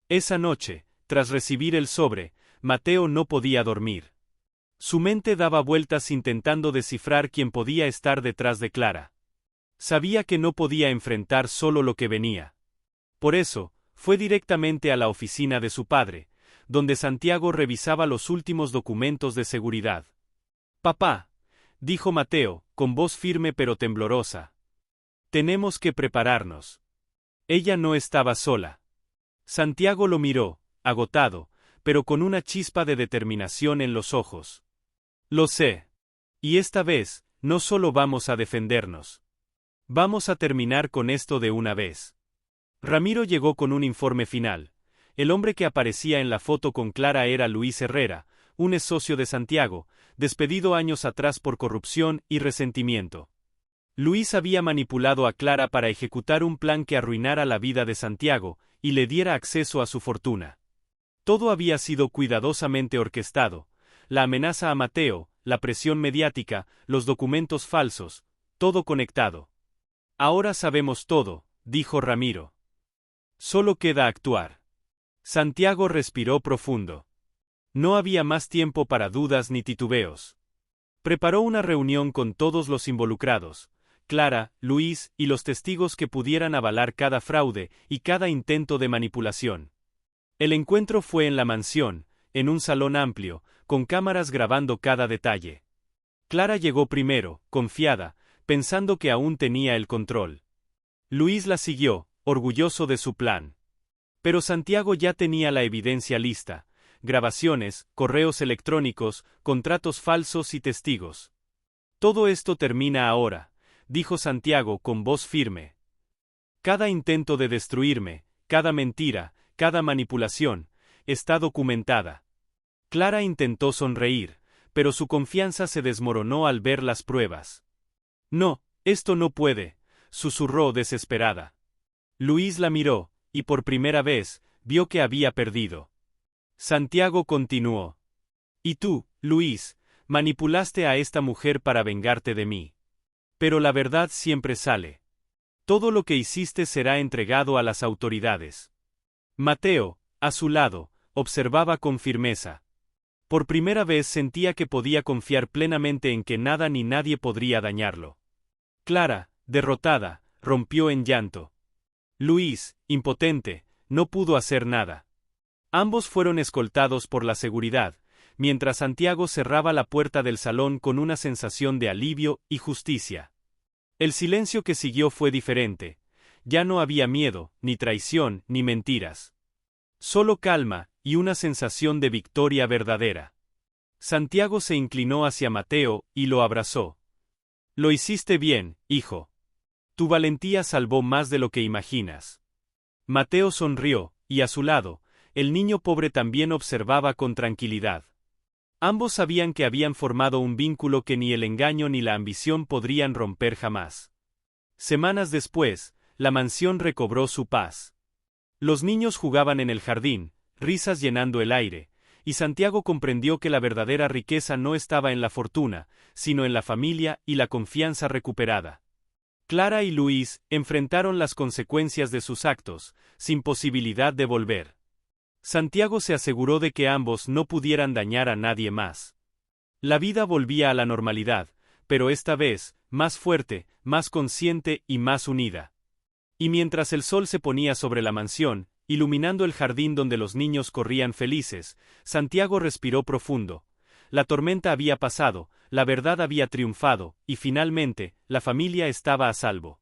[SPEAKER 1] Esa noche, tras recibir el sobre, Mateo no podía dormir. Su mente daba vueltas intentando descifrar quién podía estar detrás de Clara. Sabía que no podía enfrentar solo lo que venía. Por eso, fue directamente a la oficina de su padre, donde Santiago revisaba los últimos documentos de seguridad. «Papá», dijo Mateo, con voz firme pero temblorosa. «Tenemos que prepararnos». Ella no estaba sola. Santiago lo miró, agotado, pero con una chispa de determinación en los ojos. «Lo sé. Y esta vez, no solo vamos a defendernos. Vamos a terminar con esto de una vez». Ramiro llegó con un informe final. El hombre que aparecía en la foto con Clara era Luis Herrera, un ex socio de Santiago, despedido años atrás por corrupción y resentimiento. Luis había manipulado a Clara para ejecutar un plan que arruinara la vida de Santiago y le diera acceso a su fortuna. Todo había sido cuidadosamente orquestado: la amenaza a Mateo, la presión mediática, los documentos falsos, todo conectado. «Ahora sabemos todo», dijo Ramiro. «Solo queda actuar». Santiago respiró profundo. No había más tiempo para dudas ni titubeos. Preparó una reunión con todos los involucrados, Clara, Luis y los testigos que pudieran avalar cada fraude y cada intento de manipulación. El encuentro fue en la mansión, en un salón amplio, con cámaras grabando cada detalle. Clara llegó primero, confiada, pensando que aún tenía el control. Luis la siguió, orgulloso de su plan. Pero Santiago ya tenía la evidencia lista: grabaciones, correos electrónicos, contratos falsos y testigos. «Todo esto termina ahora», dijo Santiago con voz firme. «Cada intento de destruirme, cada mentira, cada manipulación, está documentada». Clara intentó sonreír, pero su confianza se desmoronó al ver las pruebas. «No, esto no puede», susurró desesperada. Luis la miró, y por primera vez, vio que había perdido. Santiago continuó. «Y tú, Luis, manipulaste a esta mujer para vengarte de mí. Pero la verdad siempre sale. Todo lo que hiciste será entregado a las autoridades». Mateo, a su lado, observaba con firmeza. Por primera vez sentía que podía confiar plenamente en que nada ni nadie podría dañarlo. Clara, derrotada, rompió en llanto. Luis, impotente, no pudo hacer nada. Ambos fueron escoltados por la seguridad, mientras Santiago cerraba la puerta del salón con una sensación de alivio y justicia. El silencio que siguió fue diferente. Ya no había miedo, ni traición, ni mentiras. Solo calma y una sensación de victoria verdadera. Santiago se inclinó hacia Mateo y lo abrazó. «Lo hiciste bien, hijo. Tu valentía salvó más de lo que imaginas». Mateo sonrió, y a su lado, el niño pobre también observaba con tranquilidad. Ambos sabían que habían formado un vínculo que ni el engaño ni la ambición podrían romper jamás. Semanas después, la mansión recobró su paz. Los niños jugaban en el jardín, risas llenando el aire, y Santiago comprendió que la verdadera riqueza no estaba en la fortuna, sino en la familia y la confianza recuperada. Clara y Luis enfrentaron las consecuencias de sus actos, sin posibilidad de volver. Santiago se aseguró de que ambos no pudieran dañar a nadie más. La vida volvía a la normalidad, pero esta vez, más fuerte, más consciente y más unida. Y mientras el sol se ponía sobre la mansión, Iluminando el jardín donde los niños corrían felices, Santiago respiró profundo. La tormenta había pasado, la verdad había triunfado, y finalmente, la familia estaba a salvo.